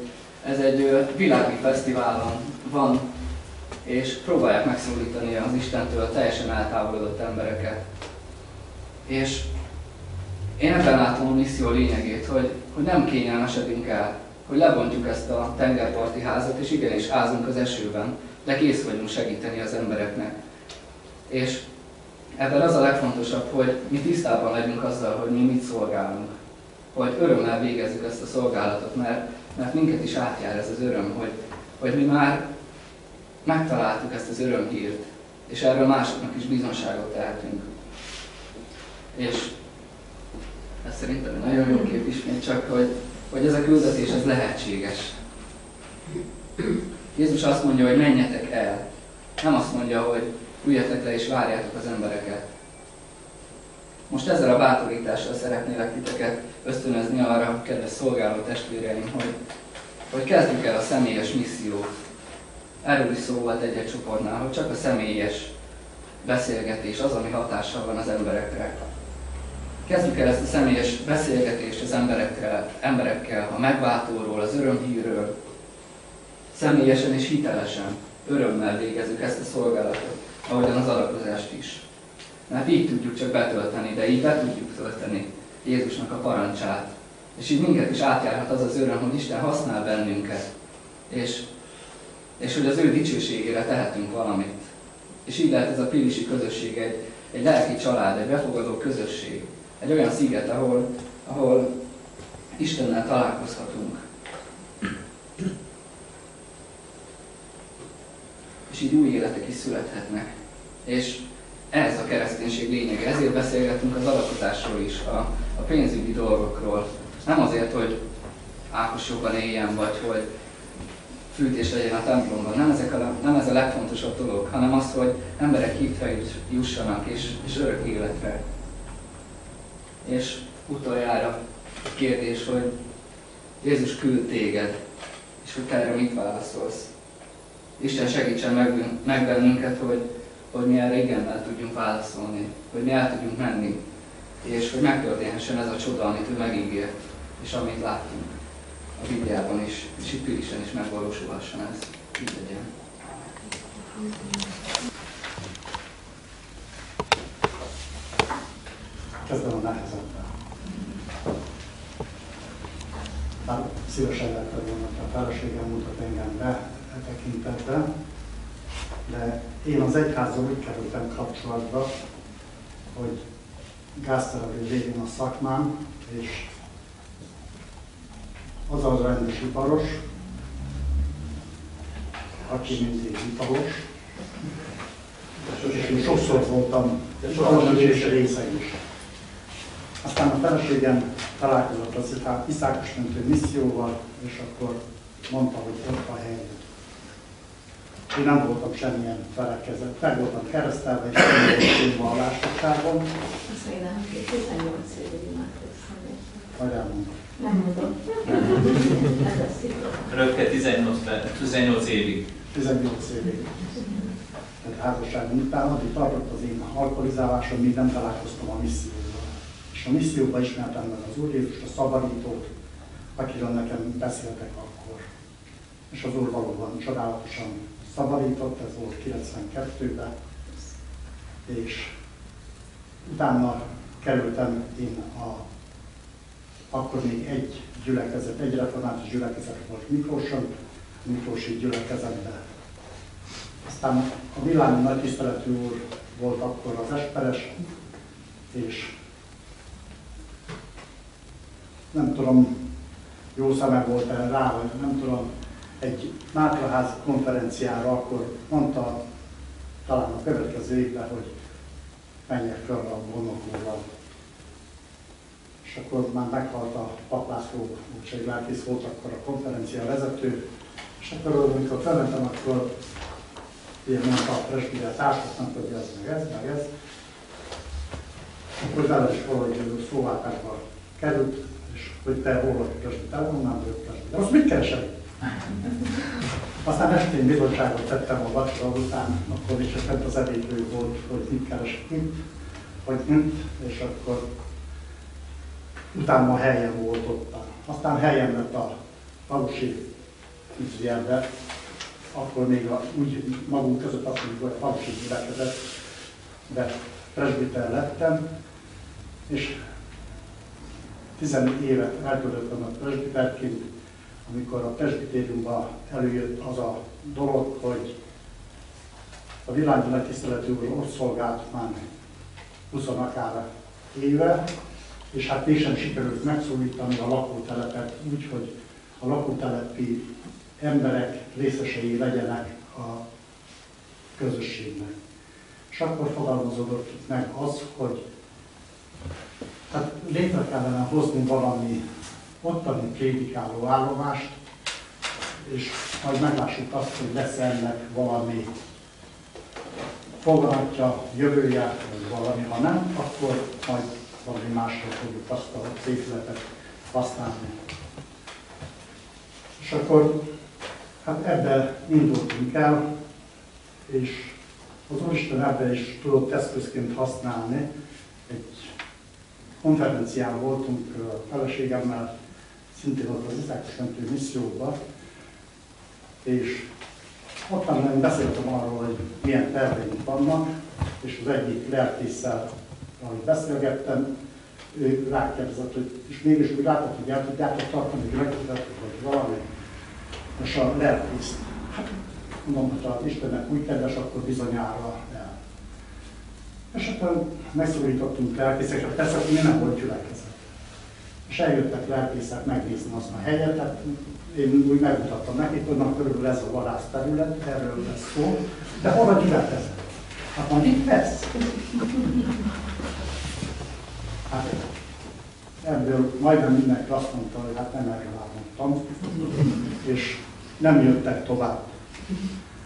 ez egy világi fesztiválon van, és próbálják megszólítani az Istentől teljesen eltávolodott embereket. És én ebben látom a misszió lényegét, hogy nem kényelmesedünk el, hogy lebontjuk ezt a tengerparti házat, és igenis ázunk az esőben, de kész vagyunk segíteni az embereknek. És ebben az a legfontosabb, hogy mi tisztában legyünk azzal, hogy mi mit szolgálunk. Hogy örömmel végezzük ezt a szolgálatot, mert minket is átjár ez az öröm, hogy mi már megtaláltuk ezt az örömhírt, és erről másoknak is bizonságot tehetünk. És ez szerintem egy nagyon jó kép ismét, csak hogy ez a küldetés ez lehetséges. Jézus azt mondja, hogy menjetek el. Nem azt mondja, hogy üljetek le és várjátok az embereket. Most ezzel a bátorítással szeretnélek titeket ösztönözni arra, kedves szolgáló testvéreim, hogy kezdjük el a személyes missziót. Erről is szó volt egy-egy csoportnál, hogy csak a személyes beszélgetés az, ami hatással van az emberekre. Kezdjük el ezt a személyes beszélgetést az emberekkel a megváltóról, az örömhírről. Személyesen és hitelesen, örömmel végezzük ezt a szolgálatot, ahogyan az adakozást is. Mert így tudjuk csak betölteni, de így be tudjuk tölteni Jézusnak a parancsát. És így minket is átjárhat az az öröm, hogy Isten használ bennünket, és hogy az ő dicsőségére tehetünk valamit. És így lehet ez a pilisi közösség egy lelki család, egy befogadó közösség, egy olyan sziget, ahol Istennel találkozhatunk. És így új életek is születhetnek. És ez a kereszténység lényege. Ezért beszélgetünk az adakozásról is, a pénzügyi dolgokról. Nem azért, hogy Ákos jobban éljen, vagy hogy fűtés legyen a templomban. Nem ez a legfontosabb dolog, hanem az, hogy emberek hittre jussanak, és örök életre. És utoljára a kérdés, hogy Jézus küld téged, és hogy te erre mit válaszolsz. Isten segítsen meg bennünket, hogy mi erre igennel tudjunk válaszolni, hogy mi el tudjunk menni, és hogy megtörténhessen ez a csoda, amit ő megígért, és amit láttunk a Bibliában is, és itt Pilisen is megvalósulhasson ez. Így legyen. Kezdem a nehezebben. Bár szívesen lettem volna, a feleségem mutat engem be e tekintetben, de én az egyházzal úgy kerültem kapcsolatba, hogy gázszerelő végén a szakmám, és az a rendes iparos, aki mindig iparos, és én sokszor voltam iparos és része is. Aztán a feleségem találkozott az Iszákos mentő misszióval, és akkor mondta, hogy ott a hely. Én nem voltam semmilyen felekezet, meg voltam keresztelve, és nem voltam én vallásosságon. Azt mondja, hogy 18 évig imádkoztam. Vagy elmondom. Nem mondom. Ez a szigorú. Rögtön 18 évig. 18 évig. Tehát házasságom után addig tartott az én alkoholizálásom, míg nem találkoztam a misszióval. És a misszióban ismertem meg az Úr Jézust, a szabadítót, akiről nekem beszéltek akkor. És az Úr valóban csodálatosan szabadított, ez volt 92-ben, és utána kerültem én akkor még egy gyülekezet, egy református gyülekezet volt Miklóson, Miklósi gyülekezetben. Aztán a Világi Nagytiszteletű úr volt akkor az esperes, és nem tudom, jó szeme volt-e rá, vagy nem tudom, egy Mátraházi konferenciára akkor mondta talán a következő évben, hogy menjek fel a vonokóval. És akkor már meghalt a Pap László, úgyhogy lelkész volt akkor a konferencia vezető, és akkor amikor felmentem, akkor ilyen mondta a presbiter társaknak, hogy ez meg ez. Akkor vele is valahogy szóváltásba került, És hogy te hol vagy presbiter, honnan vagyok presbiter. Most mit keresel? Aztán estén bizottságot tettem a vacsora után, akkor is fent az ebédlő volt, hogy mit keresek itt, vagy mint, és akkor utána a helyem volt ott. Aztán helyem lett a falusi ügyjelbe, akkor még úgy magunk között azt mondjuk, hogy a falusi gyülekezetbe presbiter lettem, és 14 évet eltöltöttem a presbiterként, amikor a presbitériumban előjött az a dolog, hogy a világi nagytiszteletű úr ott szolgált már 20 akár éve, és hát mégsem sikerült megszólítani a lakótelepet úgy, hogy a lakótelepi emberek részesei legyenek a közösségnek. És akkor fogalmazódott meg az, hogy hát létre kellene hozni valami ottani prédikáló állomást, és majd meglássuk azt, hogy lesz ennek valami foganatja, jövője, vagy valami, ha nem, akkor majd valami másra fogjuk azt a szépületet használni. És akkor hát ebben indultunk el, és az Úristen ebben is tudott eszközként használni. Egy konferencián voltunk a feleségemmel, szintén ott az Iszákos-mentő misszióban, és ottan beszéltem arról, hogy milyen terveink vannak, és az egyik lelkésszel, ahogy beszélgettem, ő rákérdezett, hogy és mégis úgy látod, hogy el tudjátok tartani gyülekezetet, vagy valami. És a lelkész, hát mondom, hogy ha Istennek úgy kedves, akkor bizonyára el. És akkor megszólítottunk lelkészeket, persze akkor mi nem volt gyülekezet. És eljöttek lelkészek megnézni azt a helyet, tehát én úgy megmutattam nekik, hogy körülbelül ez a vadászterület, erről lesz szó, de hol a gyülekezet? Hát majd itt lesz. Hát ebből majdnem mindenki azt mondta, hogy hát nem erre vártam, és nem jöttek tovább.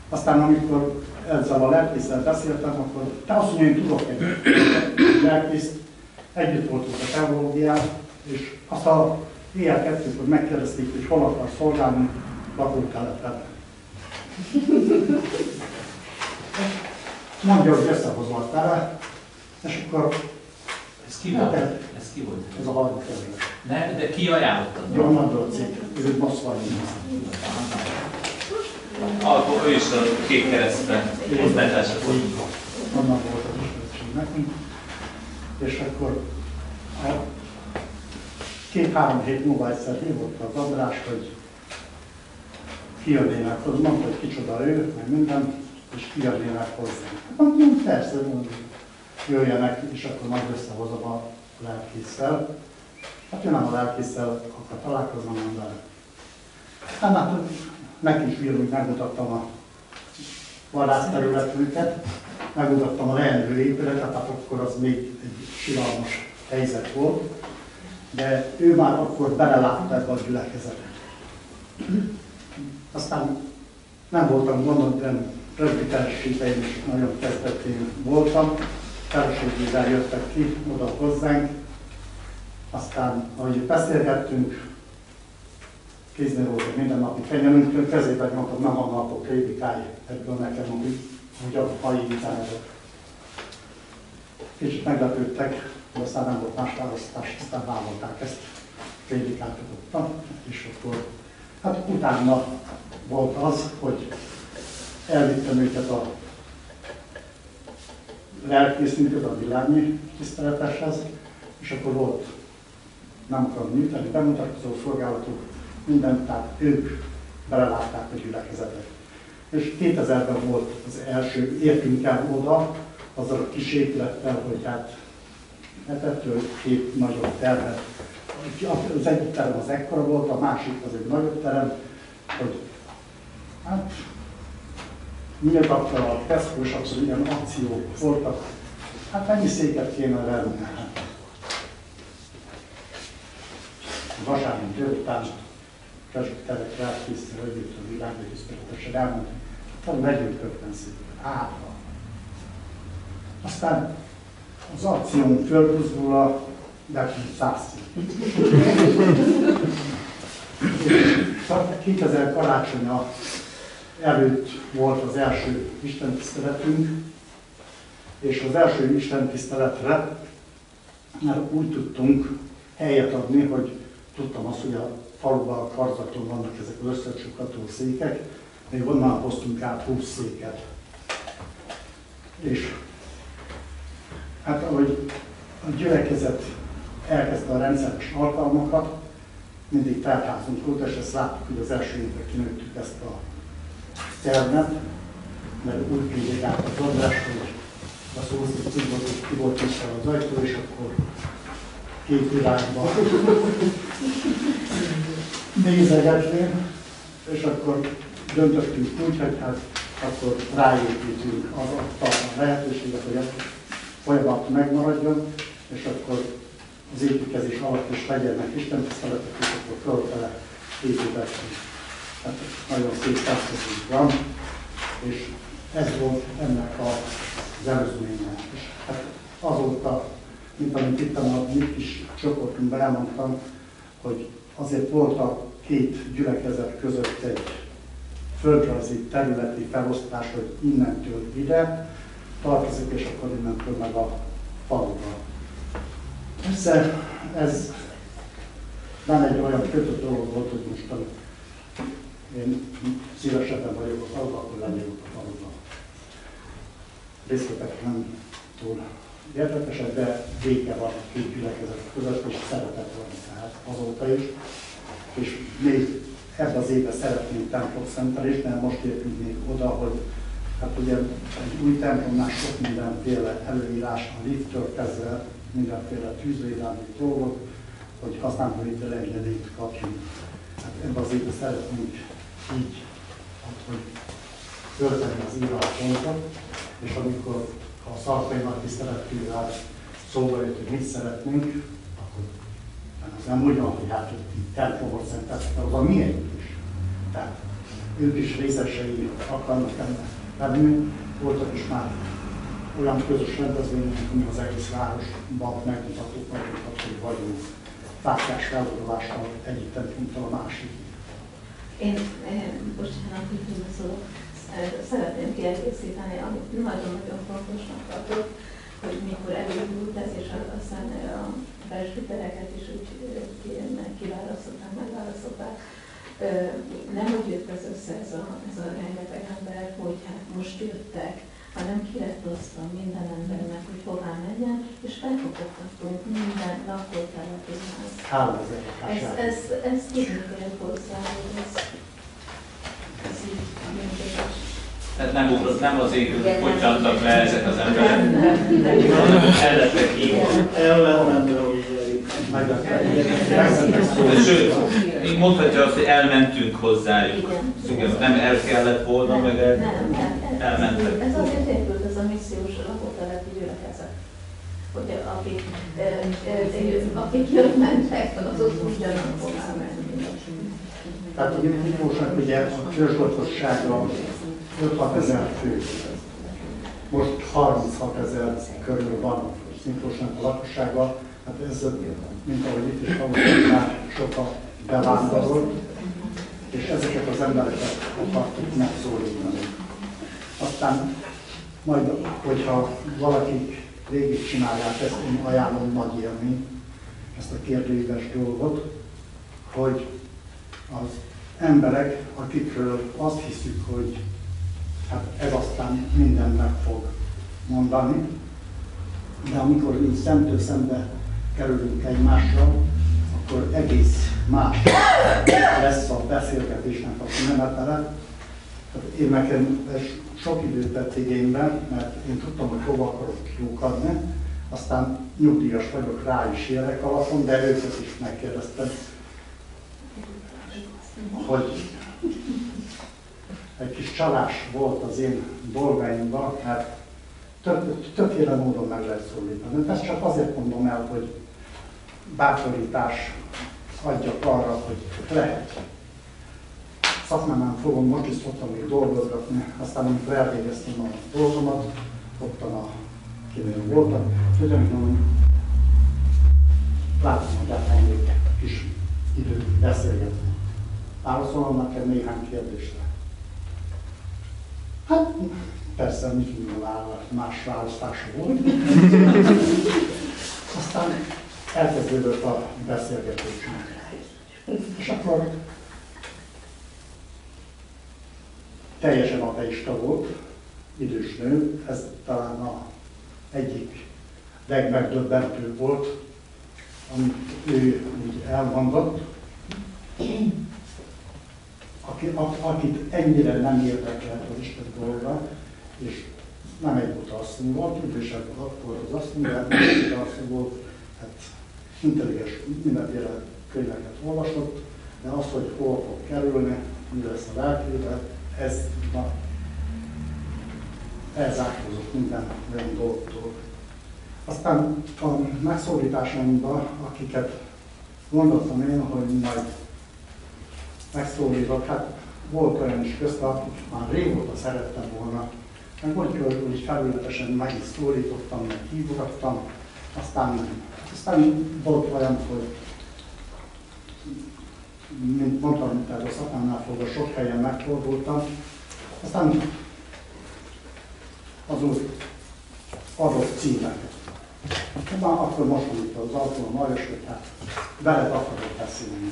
Aztán amikor ezzel a lelkésszel beszéltem, akkor te azt mondja, én tudok egy lelkészt, együtt voltunk a teológián, és azt a éjjel kettőt, hogy megkérdezték, hogy hol akar szolgálni, lakótelepen. Mondja, hogy összehozott vele, és akkor... Ez ki volt? Ez ki volt? Ez a harmadik kerület. Ne, de ki ajánlotta? Jonna Dolcik, ő Moszkvai. Akkor ő is a Kék Keresztben hozzátása volt. Onnan volt az ismeretség nekünk. És akkor 2-3 hét múlva egyszer hívott az András, hogy kijönnének, mondta, hogy kicsoda ő, meg minden, és kijönnének hozzánk. Mondom, persze, mondom, jöjjenek, és akkor majd összehozom a lelkésszel. Hát ő nem a lelkésszel akar találkozni, hanem vele. Hát neki is bírom, hogy megmutattam a vadászterületünket, megmutattam a leendő épületet, tehát akkor az még egy siralmas helyzet volt, de ő már akkor belelátta ebbe a gyülekezetet. Aztán nem voltam gondom, de presbiterességeim is nagyon kezdetén voltam, feleségével jöttek ki oda hozzánk, aztán ahogy beszélgettünk, kéznél volt egy mindennapi kenyerünk, kezében nyomtam, nem a napok prédikálj ebből nekem, hogy a mai üzenetet. Kicsit meglepődtek, de aztán nem volt más választás, aztán vállalták ezt, prédikáltatottam, és akkor hát utána volt az, hogy elvittem őket a lelkészünket a világi tiszteleteshez, és akkor volt, nem akarom műteni, bemutatkozó szolgálatuk, mindent, tehát ők belelátták a gyülekezetet. És 2000-ben volt az első, értünk el oda, azzal a kis épülettel, hogy hát ettől 2 nagyobb termet. Az egyik terem az ekkora volt, a másik az egy nagyobb terem, hogy hát nyílt akkor a Tesco-s, akkor ilyen akciók voltak. Hát ennyi széket kéne venni. Vasárnap délután presbiterek lelkésznél együtt a világi tiszteletesen elmondták, hogy vegyünk 50 széket, hátra. Aztán az akción fölbuzdul a de 100 szék. 2000 karácsonya előtt volt az első istentiszteletünk, és az első istentiszteletre már úgy tudtunk helyet adni, hogy tudtam azt, hogy a faluban, a Karzaton vannak ezek az összecsukható székek, még onnan hoztunk át 20 széket. És hát ahogy a gyülekezet elkezdte a rendszeres alkalmakat, mindig felházunk volt, és ezt láttuk, hogy az első évben kinőttük ezt a termet, mert úgy küldjék át az adás, hogy a szószék ki volt nyitva az ajtó, és akkor két irányba nézegetném, és akkor döntöttünk úgy, hogy hát akkor ráépítünk az a lehetőséget, hogy ez folyamat megmaradjon, és akkor az építkezés alatt is legyenek istentiszteletek, és akkor fölfele építettünk. Hát nagyon szép eszközünk van, és ez volt ennek az előzménye. És hát azóta, mint amit itt a mi kis csoportunkban elmondtam, hogy azért volt a két gyülekezet között egy földrajzi területi felosztás, hogy innentől ide tartozik, és akkor innentől meg a faluba. Persze ez nem egy olyan kötött dolog volt, hogy most én szívesebben vagyok a faluban, akkor legyünk a faluban. Részletek nem túl érdekesek, de béke van a két gyülekezet között, és szeretet van tehát azóta is. És még ebben az évben szeretnénk templom szentelést, mert most értünk még oda, hogy hát ugye egy új templomnál sok mindenféle előírás, a lifttől kezdve mindenféle tűzvédelmi dolgok, hogy használóvétel engedélyt kapjunk. Hát ebben az évben szeretnénk így, hogy tölteni az íráspontot, és amikor a szalkai nagy tiszteletűvel szóba jött, hogy mit szeretnénk, akkor az nem úgy van, hogy hát templomot szenteltek, az a miénk is. Tehát ők is részesei akarnak ennek lenni. Voltak is már olyan közös rendezvények, ami az egész városban megmutatók magunkat, hogy vagyunk fákjás felvonulással egyik templomtól a másik. Én bocsánat, hogy szólok, szeretném kiegészíteni, amit nagyon-nagyon fontosnak tartok, hogy mikor elindult ez, és aztán a presbitereket is úgy megválasztották. Nem úgy jött ez össze ez a rengeteg ember, hogy hát most jöttek, hanem ki lett osztva minden embernek, hogy hová menjen, és felkopogtattunk minden lakótelepüléshez. Ez tudni kell hozzá, hogy ez így működés. Tehát nem az égről pottyantak le ezek az emberek, hanem ellettek így. Sőt, még mondhatja azt, hogy elmentünk hozzájuk. Nem el kellett volna, meg elmentek. Ez azért épült ez a missziós lakótelepi gyülekezet. Hogy akik jött-mentek, azok ugyanaz hová menni. Tehát ugye Miklósnak ugye a közgazdasága 5-6 ezer fő. Most 36 ezer körül van Miklósnak a lakossága. Hát ez, mint ahogy itt is hallottunk, már sokan bevándorolt, és ezeket az embereket akartuk megszólítani. Aztán majd, hogyha valakik végig csinálják ezt, én ajánlom nagy élmény, ezt a kérdőíves dolgot, hogy az emberek, akikről azt hiszük, hogy hát ez aztán mindent meg fog mondani, de amikor így szemtől szembe kerülünk egymásra, akkor egész más lesz a beszélgetésnek a kimenetele. Én nekem sok időt vett igénybe, mert én tudtam, hogy hova akarok kiukadni, aztán nyugdíjas vagyok, rá is érek alapon, de őket is megkérdeztem, hogy egy kis csalás volt az én dolgaimban, mert többféle módon meg lehet szólítani. De ezt csak azért mondom el, hogy bátorítás adjak arra, hogy lehet. Szakmánál fogom, most is szoktam még dolgozgatni, aztán amikor elvégeztem a dolgomat, ottan kinél voltam, ugyanígy mondom, látom, hogy van még kis idő beszélgetni. Válaszolom neked néhány kérdésre. Hát, persze, mit más választása volt. Aztán elkezdődött a beszélgetésünk. És akkor teljesen ateista volt, idős nő, ez talán az egyik legmegdöbbentőbb volt, amit ő úgy elmondott. Akit ennyire nem érdekelt az Isten dolga, és nem egy buta asszony volt, idősebb akkor az asszony, de egy asszony volt, hát intelligens, mindenféle könyveket olvasott, de az, hogy hol fog kerülni, mi lesz a lelkében, ez elzárkózott minden olyan dolgtól. Aztán a megszólításomban, akiket gondoltam én, hogy majd megszólítok, hát volt olyan is közt, akik már régóta szerettem volna, meg volt, hogy felületesen meg is szólítottam, meg hívogattam, aztán nem. Aztán volt olyan, hogy mint mondtam, mint a szakmánál fogva sok helyen megfordultam, aztán az úr adott címeket. Akkor most mondta az alkalom Lajos, hogy hát veled akarok beszélni.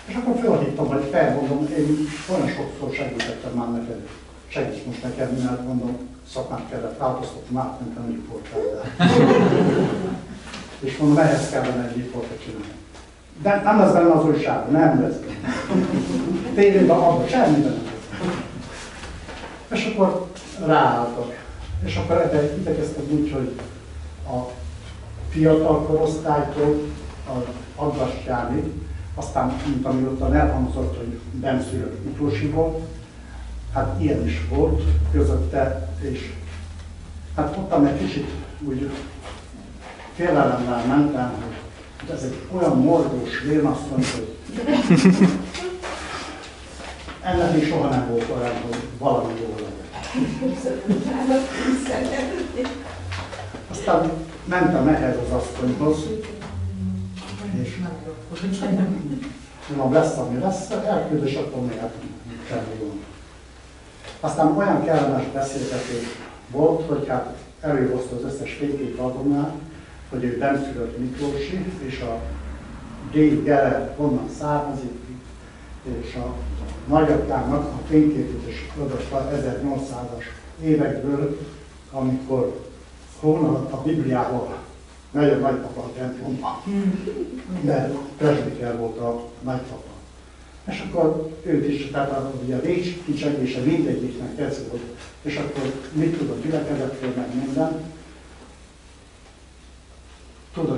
És akkor felhívtam, hogy felmondom, én olyan sokszor segítettem már neked, segíts most nekem, mert mondom, szakmát kellett változtatni, már mint a riportál. És mondom, ehhez kellene egy riportot csinálni. De nem lesz benne az újság, nem lesz benne. Tévében abban semmiben nem lesz. És akkor ráálltak. És akkor ebben igyekeztem úgy, hogy a fiatal korosztálytól az Aggastyánig, aztán, mint amióta elhangzott, hogy benszülött Miklósi volt, hát ilyen is volt közötte, és hát ottan egy kicsit úgy félelemmel mentem, hogy ez egy olyan mordós vénasszony, hogy ennek is soha nem volt olyan, hogy valami jól legyen. Aztán mentem ehhez az asszonyhoz, és mondom, lesz, ami lesz, elküldés, akkor még semmi gond. Aztán olyan kellemes beszélgetés volt, hogy hát előhozta az összes fénykép albumát, hogy ő benszülött Miklósi, és a Dél-Gere honnan származik, és a nagyapjának a fényképét is adott 1800-as évekből, amikor hónap a Bibliával megy a nagypapa a templomban, de presbiter volt a nagypapa. És akkor őt is, tehát ugye a Récs kicsengése mindegyiknek ez volt, és akkor mit tud a gyülekezetről, meg minden. Tud a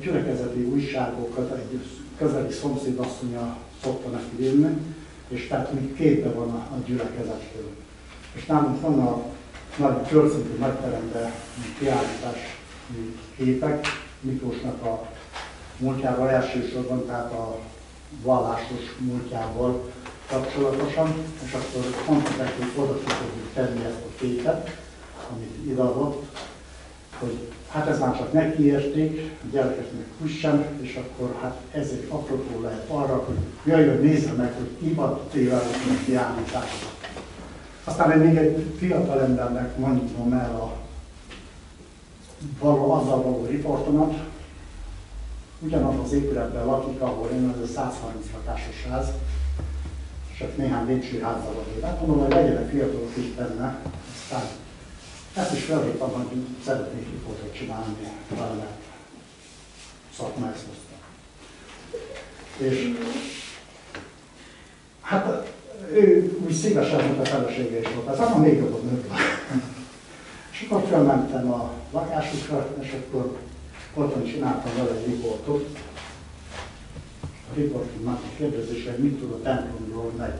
gyülekezeti újságokat egy közeli szomszédasszonya szokta neki írni, és tehát úgy képbe van a gyülekezetről. És nálunk van a nagy földszintű nagyteremben kiállítás képek Miklósnak a múltjával elsősorban, tehát a vallásos múltjával kapcsolatosan, és akkor mondták, hogy oda tudjuk tenni ezt a képet, amit ideadott, hogy hát ez már csak nekiérték, a gyerekeknek úgy sem, és akkor hát ez egy apropó lehet arra, hogy jöjjön, nézze meg, hogy ki van téve a kiállításra. Aztán még egy fiatal embernek mondom el azzal való riportomat, ugyanaz az épületben lakik, ahol én, ez a 130 lakásos ház, csak néhány lépcsőházzal van éve. Mondom, hogy legyenek fiatalok is benne, aztán ezt is felhívtam, hogy szeretnék riportot csinálni valamelyik szakmászozta. És hát ő úgy szívesen, mint a felesége is volt, ez még jobban nőtt. És akkor felmentem a lakásukra, és akkor otthon csináltam vele egy riportot. A riportnak a kérdezés, hogy mit tud a templomról, meg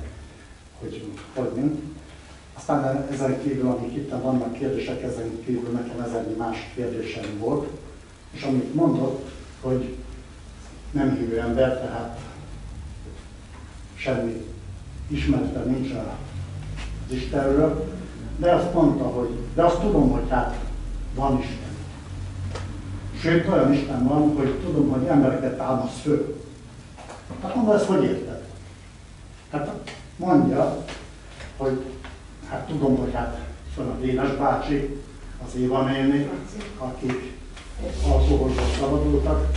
hogy mi. Aztán ezen kívül, amik itt vannak kérdések, ezen kívül nekem ezernyi más kérdésem volt. És amit mondott, hogy nem hívő ember, tehát semmi ismerete nincs az Istenről, de azt mondta, hogy de azt tudom, hogy hát van Isten. Sőt, olyan Isten van, hogy tudom, hogy embereket támasz föl. Hát mondom, ezt hogy érted? Hát mondja, hogy hát tudom, hogy hát van a Dénes bácsi, az Éva néni, akik alkoholból szabadultak,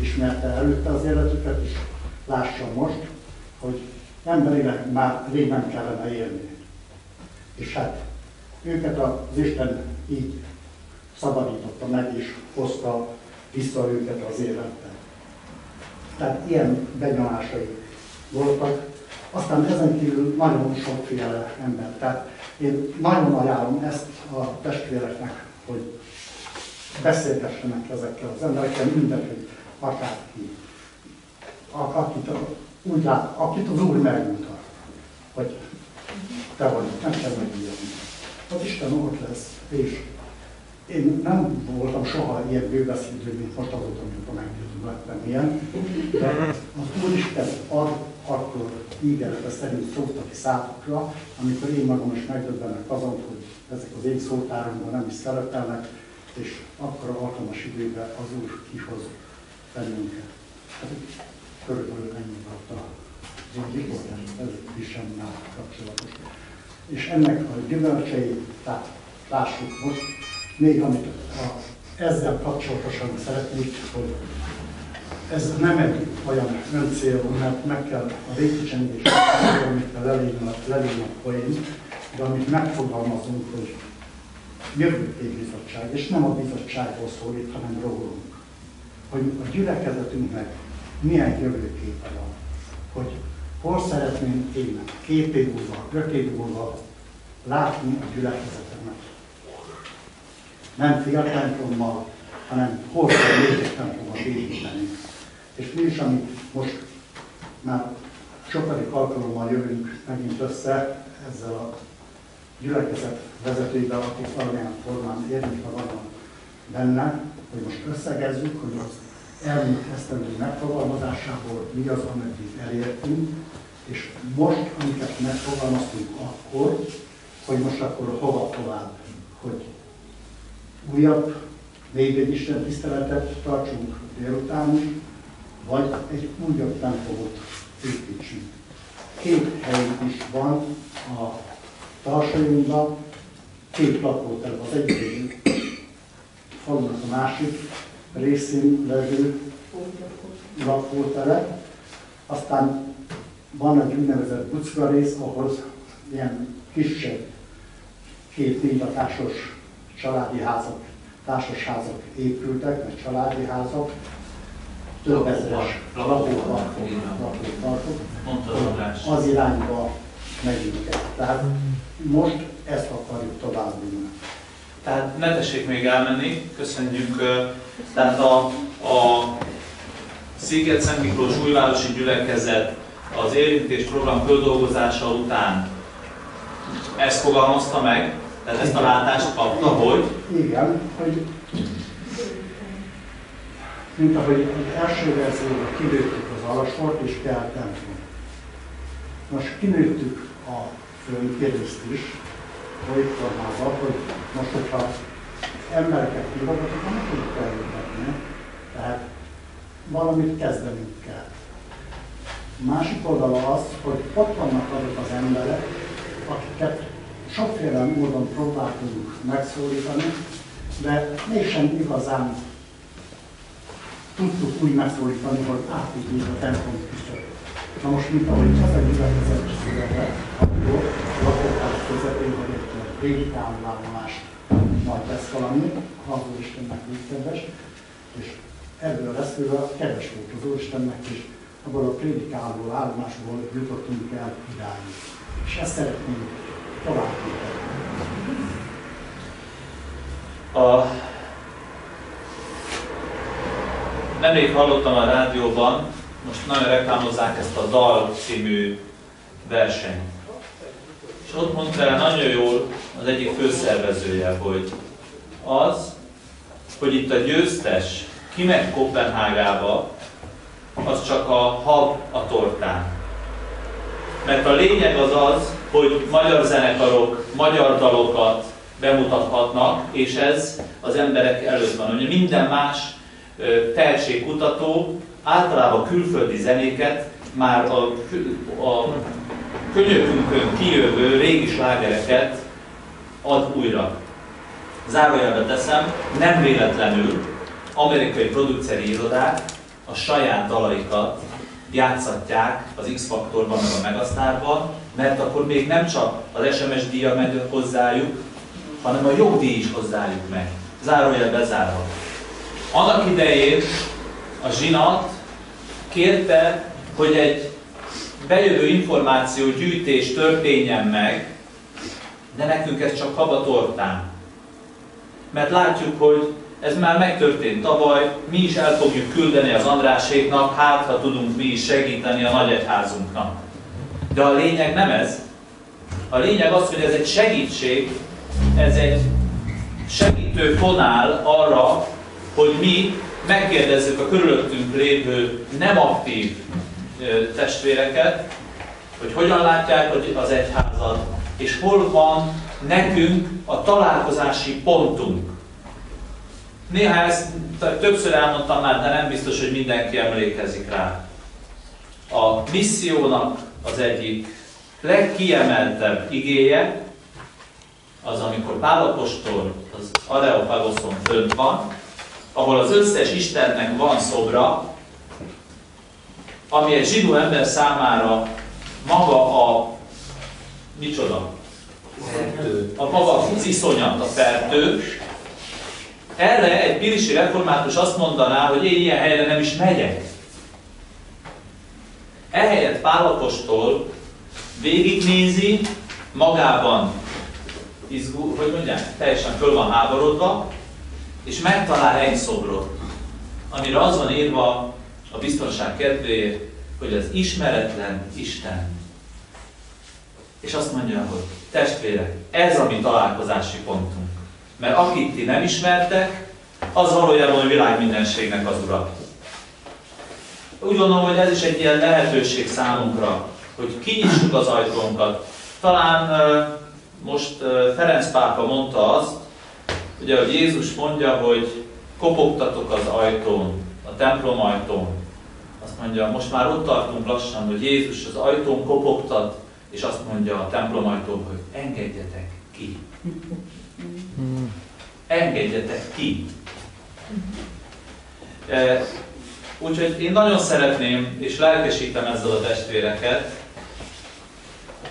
ismerte előtte az életüket, és lássa most, hogy emberileg már rég nem kellene élni. És hát őket az Isten így szabadította meg, és hozta vissza őket az életbe. Tehát ilyen benyomásai voltak. Aztán ezen kívül nagyon sokféle ember. Tehát én nagyon ajánlom ezt a testvéreknek, hogy beszélgessenek ezekkel az emberekkel, mindegy, akárki. Úgy lát, akit az Úr megmutat, hogy te vagy, nem kell megírni. Az Isten ott lesz, és én nem voltam soha ilyen bőbeszédő, mint most azóta, amikor meggyőződtem ilyen, de az Úristen ad akkor ígérete szerint szót a ti szátokra, amikor én magam is megdöbbenek azon, hogy ezek az én szótáromban nem is szerepelnek, és akkor alkalmas időben az Úr kihoz bennünket. Hát, körülbelül ennyi volt az egyik, ez Istennel kapcsolatos. És ennek a gyümölcsei, tehát lássuk most, még amit ezzel kapcsolatosan szeretnék, hogy ez nem egy olyan öncélú, mert meg kell a végkicsengés, amit kell lelőni a poént, de amit megfogalmazunk, hogy jövőkép bizottság, és nem a bizottságról szól itt, hanem rólunk. Hogy a gyülekezetünknek milyen jövőképe van, hogy hol szeretnénk én 2 év múlva, 5 év múlva látni a gyülekezetemet. Nem fiat templommal, hanem hol kell még egy templomot építeni. És mi is, amit most már sokadik alkalommal jövünk megint össze ezzel a gyülekezet vezetőivel, akik valamilyen formán érintve vannak benne, hogy most összegezzük, hogy az elmúlt esztendő megfogalmazásából mi az, ameddig elértünk, és most, amiket megfogalmaztunk akkor, hogy most akkor hova tovább, hogy újabb, még egy Isten tiszteletet tartsunk délután is, vagy egy újabb templomot építsünk. 2 helyünk is van a Tarsajomban, 2 lakótelep, az egyik falunak a másik részén levő lakótelep, aztán van egy úgynevezett bucka rész, ahol ilyen kisebb 2-4 lakásos családi házak, társasházak épültek, meg családi házak, több ezeres lakóparkok, az irányba megyünk el. Tehát most ezt akarjuk továbbvinni. Tehát ne tessék még elmenni, köszönjük. Tehát a Sziget-Szent Miklós újvárosi gyülekezet az érintés program földolgozása után ezt fogalmazta meg, tehát ezt a látást kapta, hogy? Igen, hogy mint ahogy az első verzióban kinőttük az alasort és kell templom. Most kinőttük a főnkérdést is, olyan formában, hogy most, hogyha embereket hívogatok, nem tudjuk eljövetni, tehát valamit kezdenünk kell. A másik oldala az, hogy ott vannak azok az emberek, akiket sokféle módon próbáltunk megszólítani, de mégsem igazán tudtuk úgy megszólítani, hogy átvigyük a templom küszöböt. Na most, mint ahogy az a gyülekezet született, akkor a lakóház közepén, hogy egy prédikálóállomást majd lesz valami, az Úristennek úgy kedves, és ebből leszülve kedves volt az Úristennek, és abból a prédikáló állomásból jutottunk el idáig. És ezt szeretnénk tovább Nemrég hallottam a rádióban, most nagyon reklámozzák ezt a Dal című versenyt. És ott mondta el nagyon jól az egyik főszervezője, hogy hogy itt a győztes kimegy Koppenhágába, az csak a hab a tortán. Mert a lényeg az az, hogy magyar zenekarok, magyar dalokat bemutathatnak, és ez az emberek előtt van. Ugye minden más tehetségkutató általában külföldi zenéket, már a könyökünkön kijövő régi slágereket ad újra. Zárójelbe teszem, nem véletlenül amerikai produceri irodák a saját dalaikat játszatják az X-Faktorban meg a Megasztárban, mert akkor még nem csak az SMS díja megy hozzájuk, hanem a jogdíj is hozzájuk meg. Zárójel bezárva. Annak idején a zsinat kérte, hogy egy bejövő információgyűjtés történjen meg, de nekünk ez csak habatortán. Mert látjuk, hogy ez már megtörtént tavaly, mi is el fogjuk küldeni az Andráséknak, hát ha tudunk mi is segíteni a nagyegyházunknak. De a lényeg nem ez. A lényeg az, hogy ez egy segítség, ez egy segítő fonál arra, hogy mi megkérdezzük a körülöttünk lévő nem aktív testvéreket, hogy hogyan látják az egyházat, és hol van nekünk a találkozási pontunk. Néha ezt többször elmondtam már, de nem biztos, hogy mindenki emlékezik rá. A missziónak az egyik legkiemeltebb igéje, az amikor Pál apostol az Areopagoszon fönt van, ahol az összes Istennek van szobra, ami egy zsidó ember számára maga a micsoda? A maga a ciszonyat, a fertő. Erre egy pilisi református azt mondaná, hogy én ilyen helyre nem is megyek. Ehelyett Pál apostol végignézi, magában hogy mondják, teljesen föl van háborodva, és megtalál egy szobrot, amire az van írva a biztonság kedvéért, hogy az ismeretlen Isten. És azt mondja, hogy testvérek, ez a mi találkozási pontunk. Mert akit ti nem ismertek, az valójában a világ mindenségnek az ura. Úgy gondolom, hogy ez is egy ilyen lehetőség számunkra, hogy kinyissuk az ajtónkat. Talán most Ferenc pápa mondta azt, ugye, hogy Jézus mondja, hogy kopogtatok az ajtón, a templom ajtón. Azt mondja, most már ott tartunk lassan, hogy Jézus az ajtón kopogtat, és azt mondja a templom ajtón, hogy engedjetek ki. Engedjetek ki. Úgyhogy én nagyon szeretném, és lelkesítem ezzel a testvéreket,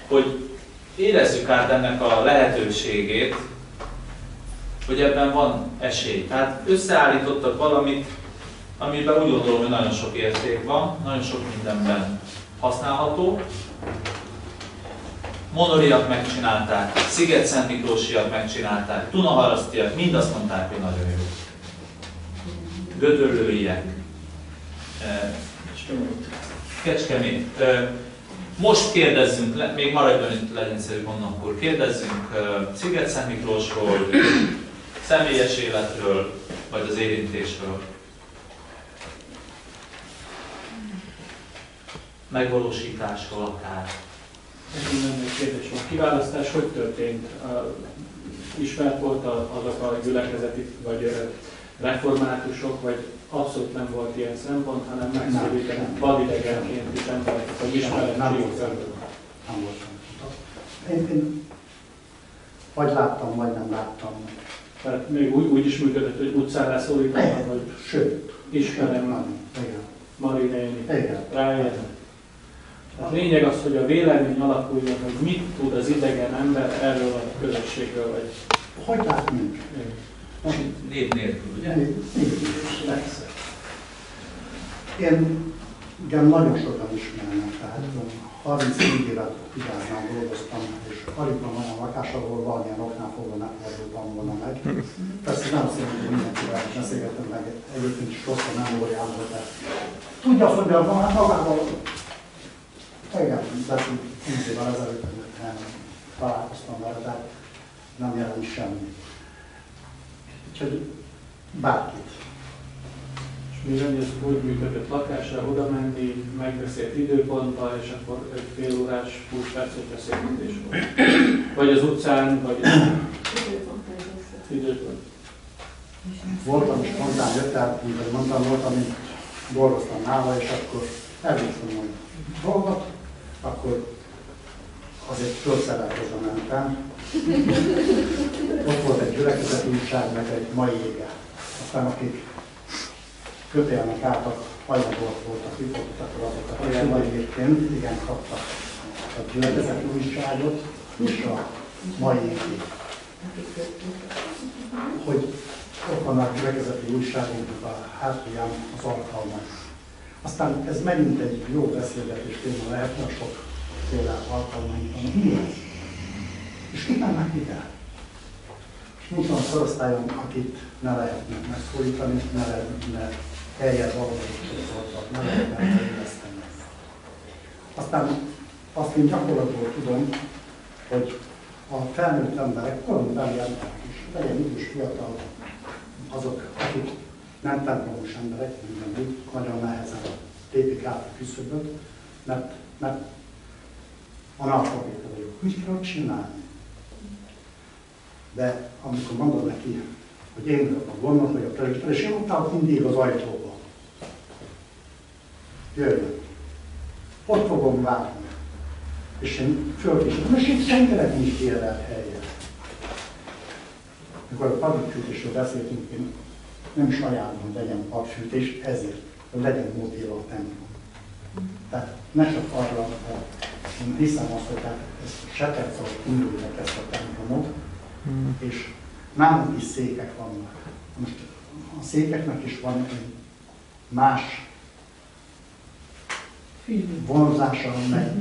hogy érezzük át ennek a lehetőségét, hogy ebben van esély. Tehát összeállítottak valamit, amiben úgy gondolom, hogy nagyon sok érték van, nagyon sok mindenben használható. Monoriak megcsinálták, Sziget-Szent Miklósiak megcsinálták, Tunaharasztiak, mind azt mondták, hogy nagyon jó. Gödöllőiek, Kecskemét. Most kérdezzünk, még maradjon itt, legyen szerű mondom, kérdezzünk Sziget-Szent Miklósról, személyes életről, vagy az érintésről. Megvalósításról akár. Egy kérdés van. A kiválasztás hogy történt? Ismert volt azok a gyülekezeti vagy reformátusok, vagy abszolút nem volt ilyen szempont, hanem megszólítani vadidegenként is embereket, hogy ismerettség. Nem volt. Én vagy láttam, vagy nem láttam. Tehát még úgy is működött, hogy utcán leszólítanak, vagy sőt, ismerem, igen. Mari néni, Igen. rájön. A lényeg az, hogy a vélemény alakuljon, hogy mit tud az idegen ember erről a közösségről, vagy... Hogy lát nincs? Név nélkül, ugye? Persze. Engem nagyon sokan ismernek, tehát 34 évet igazán dolgoztam, és alig van olyan lakás, ahol valamilyen oknál fogva nem fordultam volna meg. Persze nem azt mondom, hogy mindenkivel beszélgettem meg, egyébként is rossz a memóriámból, de tudja, hogy van, hát magával, igen, beszélt 10 évvel ezelőtt, találkoztam vele, de nem jelent semmi. Úgyhogy bárkit. És mi ez úgy működött, lakásra oda menni, megbeszélt időponttal, és akkor egy fél órás, 20 perces beszélgetés volt. Vagy az utcán, vagy időpont. Voltam spontán ötlet, mint mondtam, voltam, mint dolgoztam nála, és akkor elvittem majd dolgot, akkor azért fölszerelkezve mentem. Ott volt egy gyülekezeti újság, meg egy mai ége. Aztán akik kötélnek át, hajlandóak voltak, jutottak azokat. Olyan egyébként igen kaptak a gyülekezeti újságot és a mai égét. Hogy ott van a gyülekezeti újságunknak a hátulján az alkalmak. Aztán ez megint egy jó beszélgetés téma lehet, mert sokféle alkalmaink van. Mi ez? És ki mennek ide? És nincs olyan korosztályon, akit ne lehetnek megszólítani, ne lehetne helyet valóban csoportot, ne lehetne fejleszteni. Aztán azt én gyakorlatból tudom, hogy a felnőtt emberek, korombeli emberek is, legyen idős, fiatal, azok, akik nem templomos emberek, mindenütt, nagyon nehezen lépik át a küszöböt, mert analfabéta vagyok. Mit kell csinálni? De amikor mondom neki, hogy én vagyok a gondot, vagy a prediktor, és én ott állok mindig az ajtóba. Jöjjön. Ott fogom várni. És én fölkísérem, és itt senkinek nincs kijelent helye. Amikor a padfűtésről beszéltünk, én nem is ajánlom, hogy legyen padfűtés, ezért, hogy legyen mobil a templom. Tehát ne csak arra, én hiszem azt, hogy ezt Setercol indulják ezt a templomot, és nálunk is székek vannak. Most a székeknek is van egy más vonzása, meg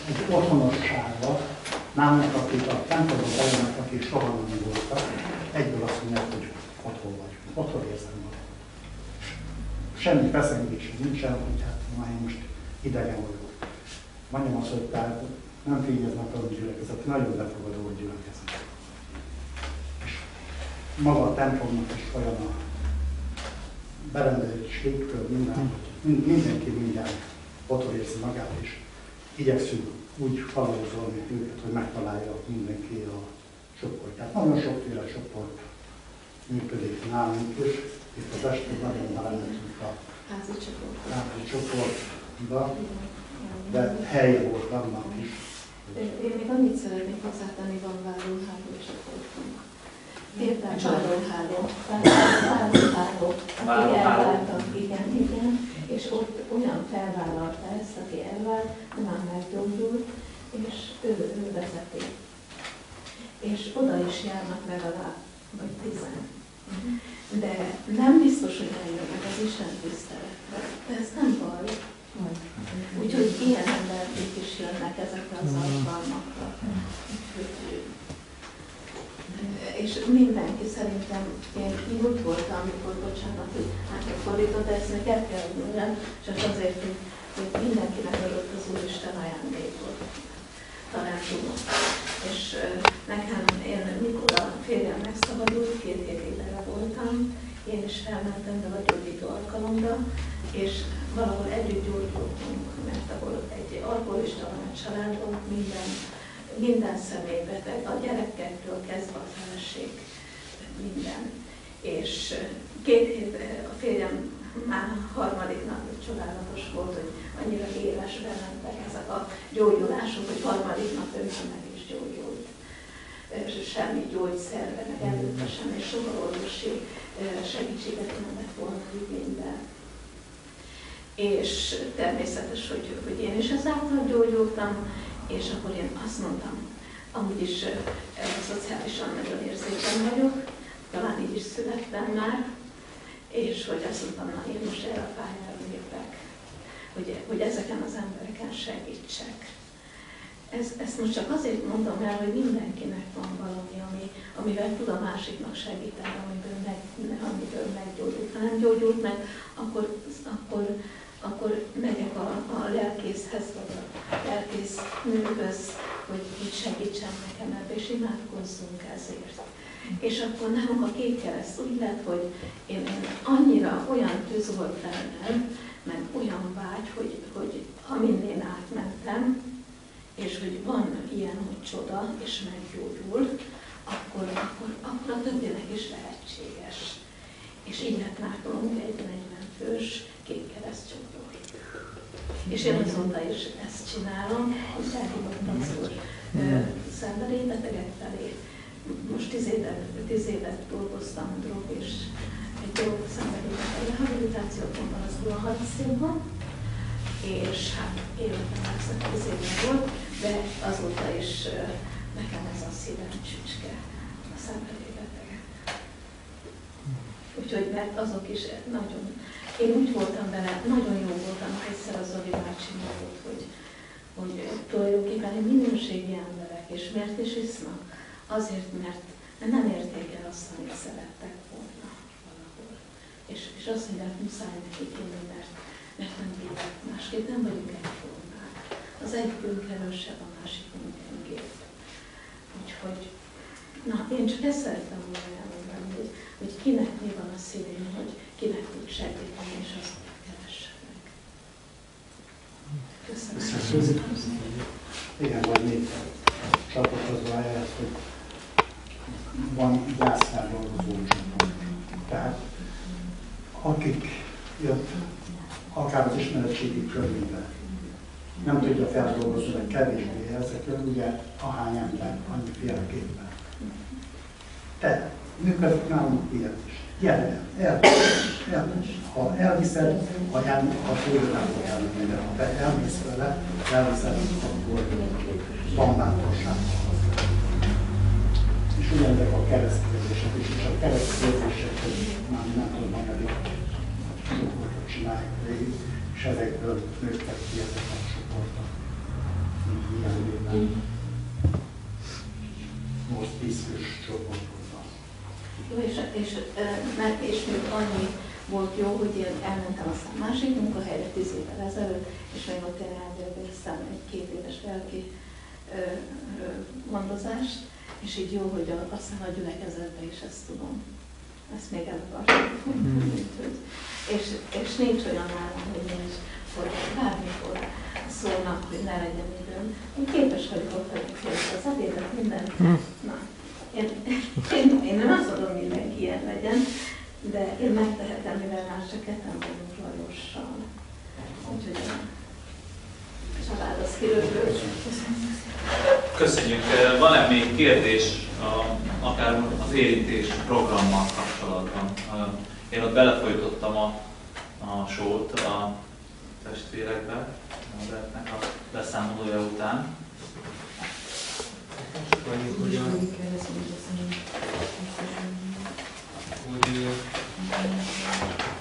egy otthonossága. Nálunk, akik a templomban bejönnek, akik soha nem voltak, egyből azt mondják, hogy otthon vagyunk, otthon érzem magam. Semmi feszengés nincsen, hogy hát én most idegen vagyok. Mondjam azt, hogy tehát nem fényeznek a gyülekezet, nagyon befogadó a gyülekezet. És maga a templomnak is olyan a berendezésségtől mindenki mindjárt otthon érzi magát, és igyekszünk úgy falózolni őket, hogy megtalálja mindenki a csoportját. Nagyon sokféle csoport működik nálunk is. Itt az este nagyon belementünk a házi csoportba, de helye volt annak is. Én még annyit szeretnék hozzátenni, van váróháló csoportunk. Értem, váróháló, aki elváltak, igen, és ott olyan felvállalta ezt, aki elvált, már meggyógyult, és ő vezeti. És oda is járnak legalább, vagy 10. De nem biztos, hogy eljönnek az Isten tiszteletre, de ez nem baj. Úgyhogy ilyen emberek is jönnek ezekre az alkalmakra. És mindenki szerintem, én úgy voltam, amikor, bocsánat, hogy fordított, de ezt meg el kell mondjam, csak azért, hogy mindenkinek adott az Úristen ajándékot. Talán tudom. És nekem, mikor a férjem megszabadult, 2 hétig vele voltam, én is felmentem be a gyógyító alkalomra, és valahol együtt gyógyultunk, mert ahol egy alkoholista van a családban, minden személybeteg, a gyerekektől kezdve a feleség, minden. És 2 hét, a férjem már 3. nap csodálatos volt, hogy annyira élesben mentek ezek a gyógyulások, hogy 3. nap ő meg is gyógyult. Semmi gyógyszerre, meg előtte sem, és soha orvosi segítséget nem lett volna igénybe. És természetes, hogy én is ezáltal gyógyultam, és akkor én azt mondtam, amúgy is szociálisan nagyon érzékeny vagyok, talán így is születtem már, és hogy azt mondtam, na én most erre a pályára lépek, hogy ezeken az embereken segítsek. Ezt most csak azért mondom el, hogy mindenkinek van valami, amivel tud a másiknak segíteni, amiből meggyógyult. Ha nem gyógyult meg, akkor megyek a lelkészhez, vagy a lelkész nőhöz, hogy segítsen nekem ebbe, és imádkozzunk ezért. És akkor nálunk a Kék Kereszt úgy lett, hogy én annyira olyan tűz volt bennem, meg olyan vágy, hogy amin én átmentem, és hogy van ilyen, hogy csoda, és meggyógyul, akkor a többinek is lehetséges. És így lett nálunk egy 40 fős Kék Kereszt csoport. És én azóta is ezt csinálom, és elhívottam szól szenvedélybetegek felé. Most 10 évet dolgoztam drog és egy drog szenvedélybeteg rehabilitációban, az Dunaharcszínban, és hát életem már 10 éve volt, de azóta is nekem ez a szívem csücske, a szenvedélybetegek. Úgyhogy mert azok is nagyon, én úgy voltam vele, nagyon jó voltam, egyszer a Zoli bácsi mondott, hogy tulajdonképpen egy minőségi emberek, és miért is isznak? Azért, mert nem érték el azt, amit szerettek volna valahol. És azt mondják, muszáj nekik inni, mert nem bírják másképp, nem vagyunk egyformák. Az egyikünk erősebb, a másikunk gyengébb. Úgyhogy, na, én csak ezt szerettem volna elmondani, hogy kinek mi van a szívén, hogy kinek tud segíteni, és azt keressenek. Köszönöm. Igen, vagy még csatlakozva ehhez, hogy van gyászfeldolgozó csoport. Tehát akik jött akár az ismeretségi körülbe, nem tudja feldolgozni, vagy kevésbé ezekről, ugye ahány ember, annyiféleképpen. Tehát működik nálunk ilyet is. Érdemes. Ha elviszed, ha tőle nem fog elmenni, de ha te elmész vele, elviszed, akkor van bátorság. És ugyanezek a keresztkérdések is, és a keresztkérdéseket már nem tudom mondani, csoportot csinálják végig, és ezekből nőttek ki ezek a csoportok. Ilyen évben most 10 fős csoportot. Jó, és még annyi volt jó, hogy én elmentem aztán másik munkahelyre 10 évvel ezelőtt, és még ott én elvégeztem egy 2 éves lelki gondozást, és így jó, hogy aztán a gyülekezetben is ezt tudom. Ezt még el akartam mondani. És nincs olyan nálam, hogy nincs, hogy bármikor szólnak, hogy ne legyen időm. Én képes vagyok ott az ebédet, mindent. Na. Én nem azt mondom, hogy mindenki ilyen legyen, de én megtehetem, mivel már csak ketten vagyunk Lajossal. Úgyhogy a család az kiröpül. Köszönjük. Van-e még kérdés akár az érintés programmal kapcsolatban? Én ott belefolytottam a sót a testvérekbe, Norbertnek a beszámolója után. Hogy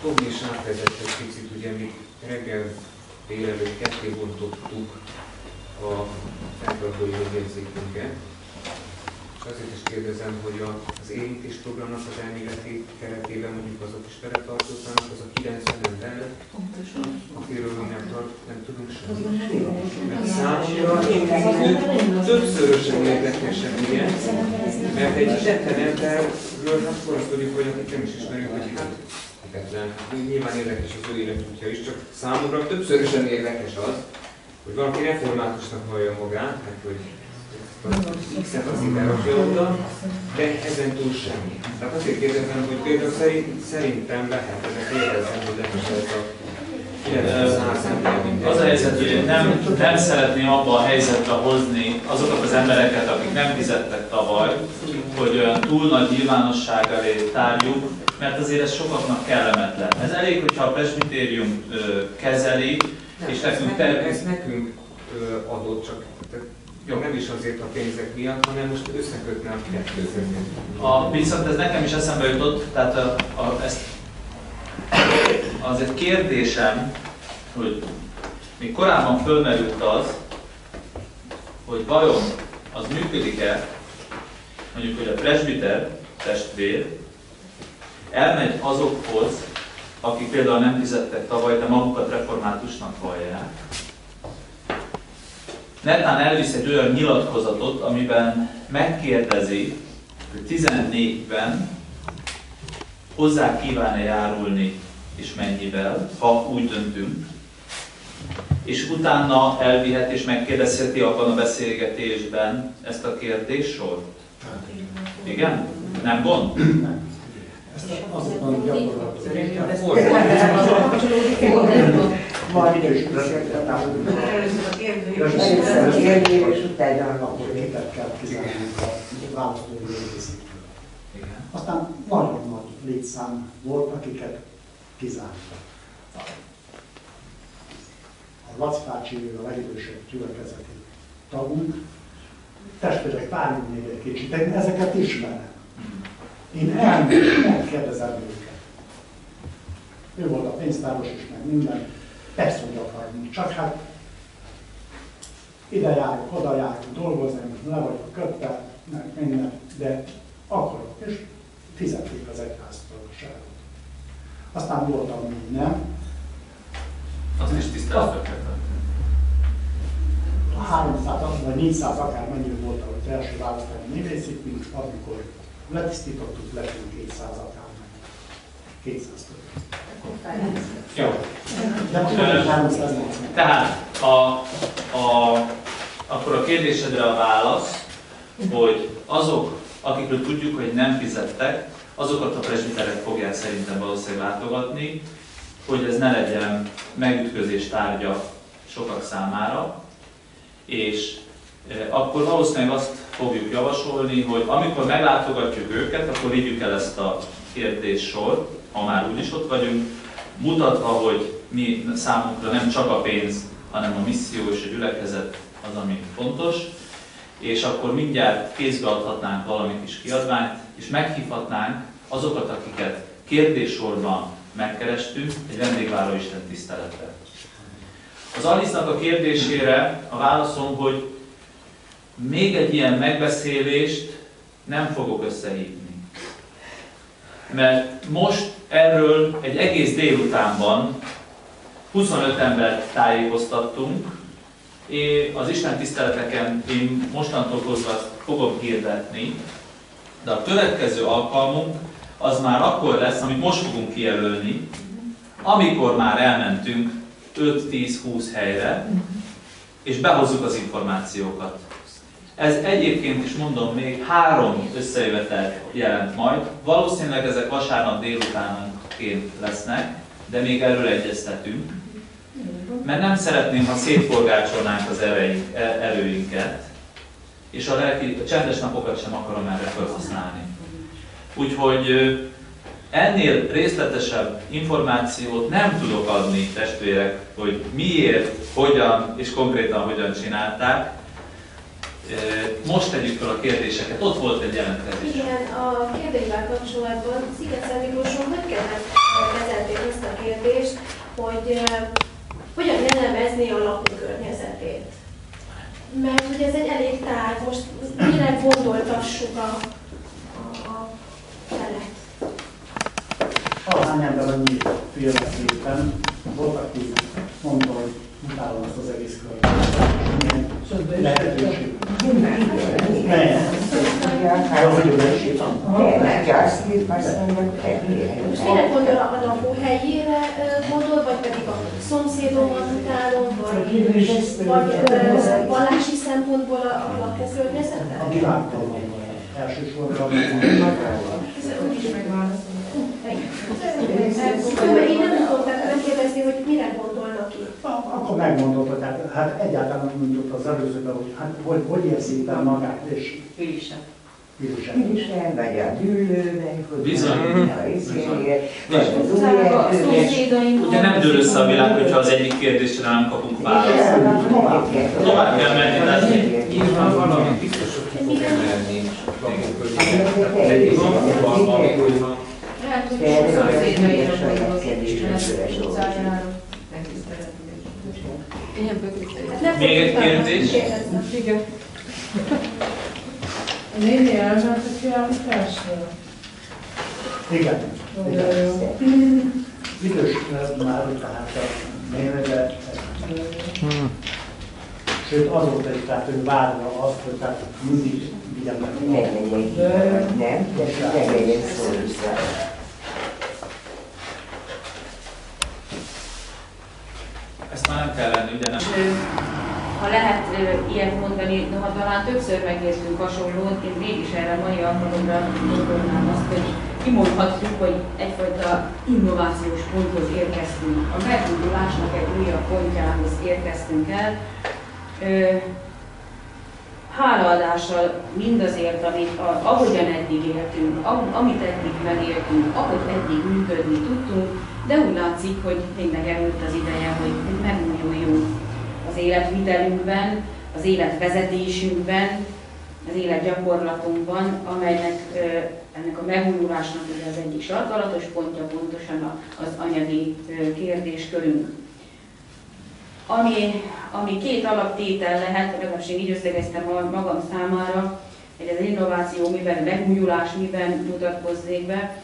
Tomi is átvezett egy picit, ugye mi reggel délelőtt ketté bontottuk a fenntartói jogjegyzékünket. Azért is kérdezem, hogy az érintés programnak az elméleti keretében mondjuk azok is beletartoznak, az a 90 ember, akiről mi nem tudunk semmit. Mert számomra többszörösen érdekesebb ilyen, mert egy ismeretlen emberről akkor azt tudjuk, hogy akik nem is ismerjük, hogy hát hihetetlen. Nyilván érdekes az ő életútja is, csak számomra többszörösen érdekes az, hogy valaki reformátusnak hallja magát, hát hogy X-et az ide rakja oda, de ezen túl semmi. Tehát azért kérdezem, hogy például szerintem lehet, ezek érezzem, hogy lehet ez a az a helyzet, hogy nem szeretném abba a helyzetre hozni azokat az embereket, akik nem fizettek tavaly, hogy olyan túl nagy nyilvánosság elé tárjuk, mert azért ez sokaknak kellemetlen. Ez elég, hogyha a presbitérium kezeli, és nekünk ez nekünk adott, csak jó, nem is azért a pénzek miatt, hanem most összekötne a kettőt. Viszont ez nekem is eszembe jutott, tehát az egy kérdésem, hogy még korábban fölmerült az, hogy vajon az működik-e, mondjuk, hogy a presbiter, testvér, elmegy azokhoz, akik például nem fizettek tavaly, de magukat reformátusnak vallják. Netán elvisz egy olyan nyilatkozatot, amiben megkérdezi 14-ben hozzá kíván-e járulni, és mennyivel, ha úgy döntünk, és utána elvihet és megkérdezheti abban a beszélgetésben ezt a kérdéssort? Igen? Nem gond? Nem. Ezt azután gyakorlatilag. Akkor kétet kell kizárnunk a választói részétől. Aztán nagyon nagy létszám volt, akiket kizártak. A Laci bácsi, ő a legidősebb gyülekezeti tagunk. Testvérek, várjunk még egy kicsit, én ezeket ismerem. Én megkérdezem őket. Ő volt a pénztáros is, meg minden. Persze, hogy akarunk, csak hát ide járok, oda járok, dolgozni, le vagyok kötve, meg minden, de akarok, és fizették az egyháztagságot. Aztán volt, ami nem. Az is tiszteletbe kell tenni. 300 vagy 400 akár mennyi volt az első választási művészítmény, amikor letisztítottuk, lettünk 200 akár meg 200 több. Jó. De most van egy 340. Tehát akkor a kérdésedre a válasz, hogy azok, akikről tudjuk, hogy nem fizettek, azokat a presbiterek fogják szerintem valószínűleg látogatni, hogy ez ne legyen megütközés tárgya sokak számára, és akkor valószínűleg azt fogjuk javasolni, hogy amikor meglátogatjuk őket, akkor vigyük el ezt a kérdéssort, ha már úgyis ott vagyunk, mutatva, hogy mi számunkra nem csak a pénz, hanem a misszió és a gyülekezet az, ami fontos, és akkor mindjárt kézbe adhatnánk valami kis kiadványt, és meghívhatnánk azokat, akiket kérdéssorban megkerestünk, egy vendégváró Isten tiszteletre. Az Alice-nak a kérdésére a válaszom, hogy még egy ilyen megbeszélést nem fogok összehívni. Mert most erről egy egész délutánban 25 embert tájékoztattunk, és az Isten tiszteleteken én mostantól kezdve azt fogom hirdetni, de a következő alkalmunk az már akkor lesz, amit most fogunk kijelölni, amikor már elmentünk 5-10-20 helyre, és behozzuk az információkat. Ez egyébként is mondom, még 3 összejövetel jelent majd. Valószínűleg ezek vasárnap délutánonként lesznek, de még erről egyeztetünk. Mert nem szeretném, ha szétforgácsolnánk az erőinket, és a csendes napokat sem akarom erre felhasználni. Úgyhogy ennél részletesebb információt nem tudok adni, testvérek, hogy miért, hogyan és konkrétan hogyan csinálták. Most tegyük fel a kérdéseket. Ott volt egy jelentkezés. Igen, a kérdésvel kapcsolatban Sziget-Szent Miklóson hogy kellett kezelni ezt a kérdést, hogy hogyan jellemezni a lakókörnyezetét? Mert hogy ez egy elég tág, most mire gondoltassuk a felet? Ahány ember annyi félreképpen volt, aki mondta, hogy utálom ezt az egész környezetet. Lehetőség. Mire gondol a lakóhelyére gondol, vagy pedig a szomszédomat utálom, vagy vallási szempontból a lakókörnyezetet? A világtól van elsősorban. Úgyis megválaszolom. Én nem tudom nem kérdezni, hogy mire gondolnak itt. Akkor megmondod, hogy hát egyáltalán nem mondjuk az előzőben, hogy hát hogy érzi el magát, és Ürisen, vagy a gyűlőben, hogy Bizony. a szomszédaink. Ugye nem dől össze a világ, hogyha az egyik kérdésre nem kapunk választ. Tovább kell menni, tehát Nyilván valami biztos, hogy ki fog emelni Lehet, hogy a szomszédaira gondolok, Istenet utcájára. Ilyen bökítő. még egy kérdés. Igen. A néni elment a kiállításra? igen. Idős már, tehát a névede Sőt, azóta is, tehát ő várja azt, hogy tehát mindig vigyen meg. Nem, de legyen szó vissza. Ezt már nem kell lenni, ugye nem? Ha lehet ilyet mondani, de ha talán többször megnéztünk hasonlót, én mégis erre a mai alkalomra gondolnám azt, hogy kimondhatjuk, hogy egyfajta innovációs ponthoz érkeztünk. A megújulásnak egy újabb pontjához érkeztünk el. Hálaadással mindazért, ahogyan eddig éltünk, amit eddig megéltünk, ahogy eddig működni tudtunk, de úgy látszik, hogy tényleg eljött az ideje, hogy megújuljunk az életvitelünkben, az életvezetésünkben, az életgyakorlatunkban, amelynek ennek a megújulásnak ugye az egyik sarkalatos pontja pontosan az anyagi kérdéskörünk. Ami két alaptétel lehet, legalábbis én így összegeztem magam számára, hogy az innováció miben, a megújulás miben mutatkozzék be.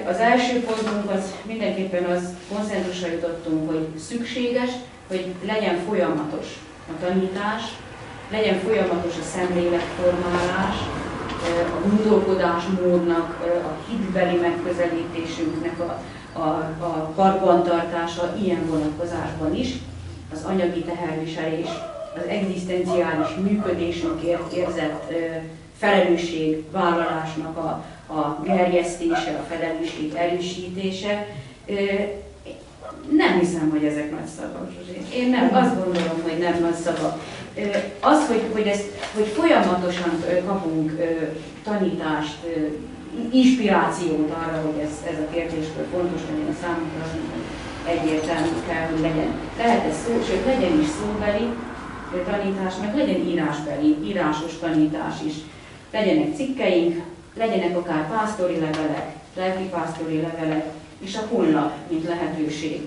Az első pontunk az mindenképpen az konszenzusra jutottunk, hogy szükséges, hogy legyen folyamatos a tanítás, legyen folyamatos a szemléletformálás, a gondolkodásmódnak, a hitbeli megközelítésünknek a karbantartása ilyen vonatkozásban is, az anyagi teherviselés, az egzisztenciális működésünkért érzett felelősségvállalásnak a gerjesztése, a felelősség erősítése. Nem hiszem, hogy ezek nagy szavak, Zsuzsi. Én nem, azt gondolom, hogy nem nagy szavak. Az, hogy folyamatosan kapunk tanítást, inspirációt arra, hogy ez a kérdéskör fontos legyen a számunkra, egyértelmű kell, hogy legyen. Lehet ez szó, sőt legyen is szóbeli tanítás, meg legyen írásbeli, írásos tanítás is. Legyenek cikkeink, legyenek akár pásztori levelek, lelkipásztori levelek, és a honlap, mint lehetőség.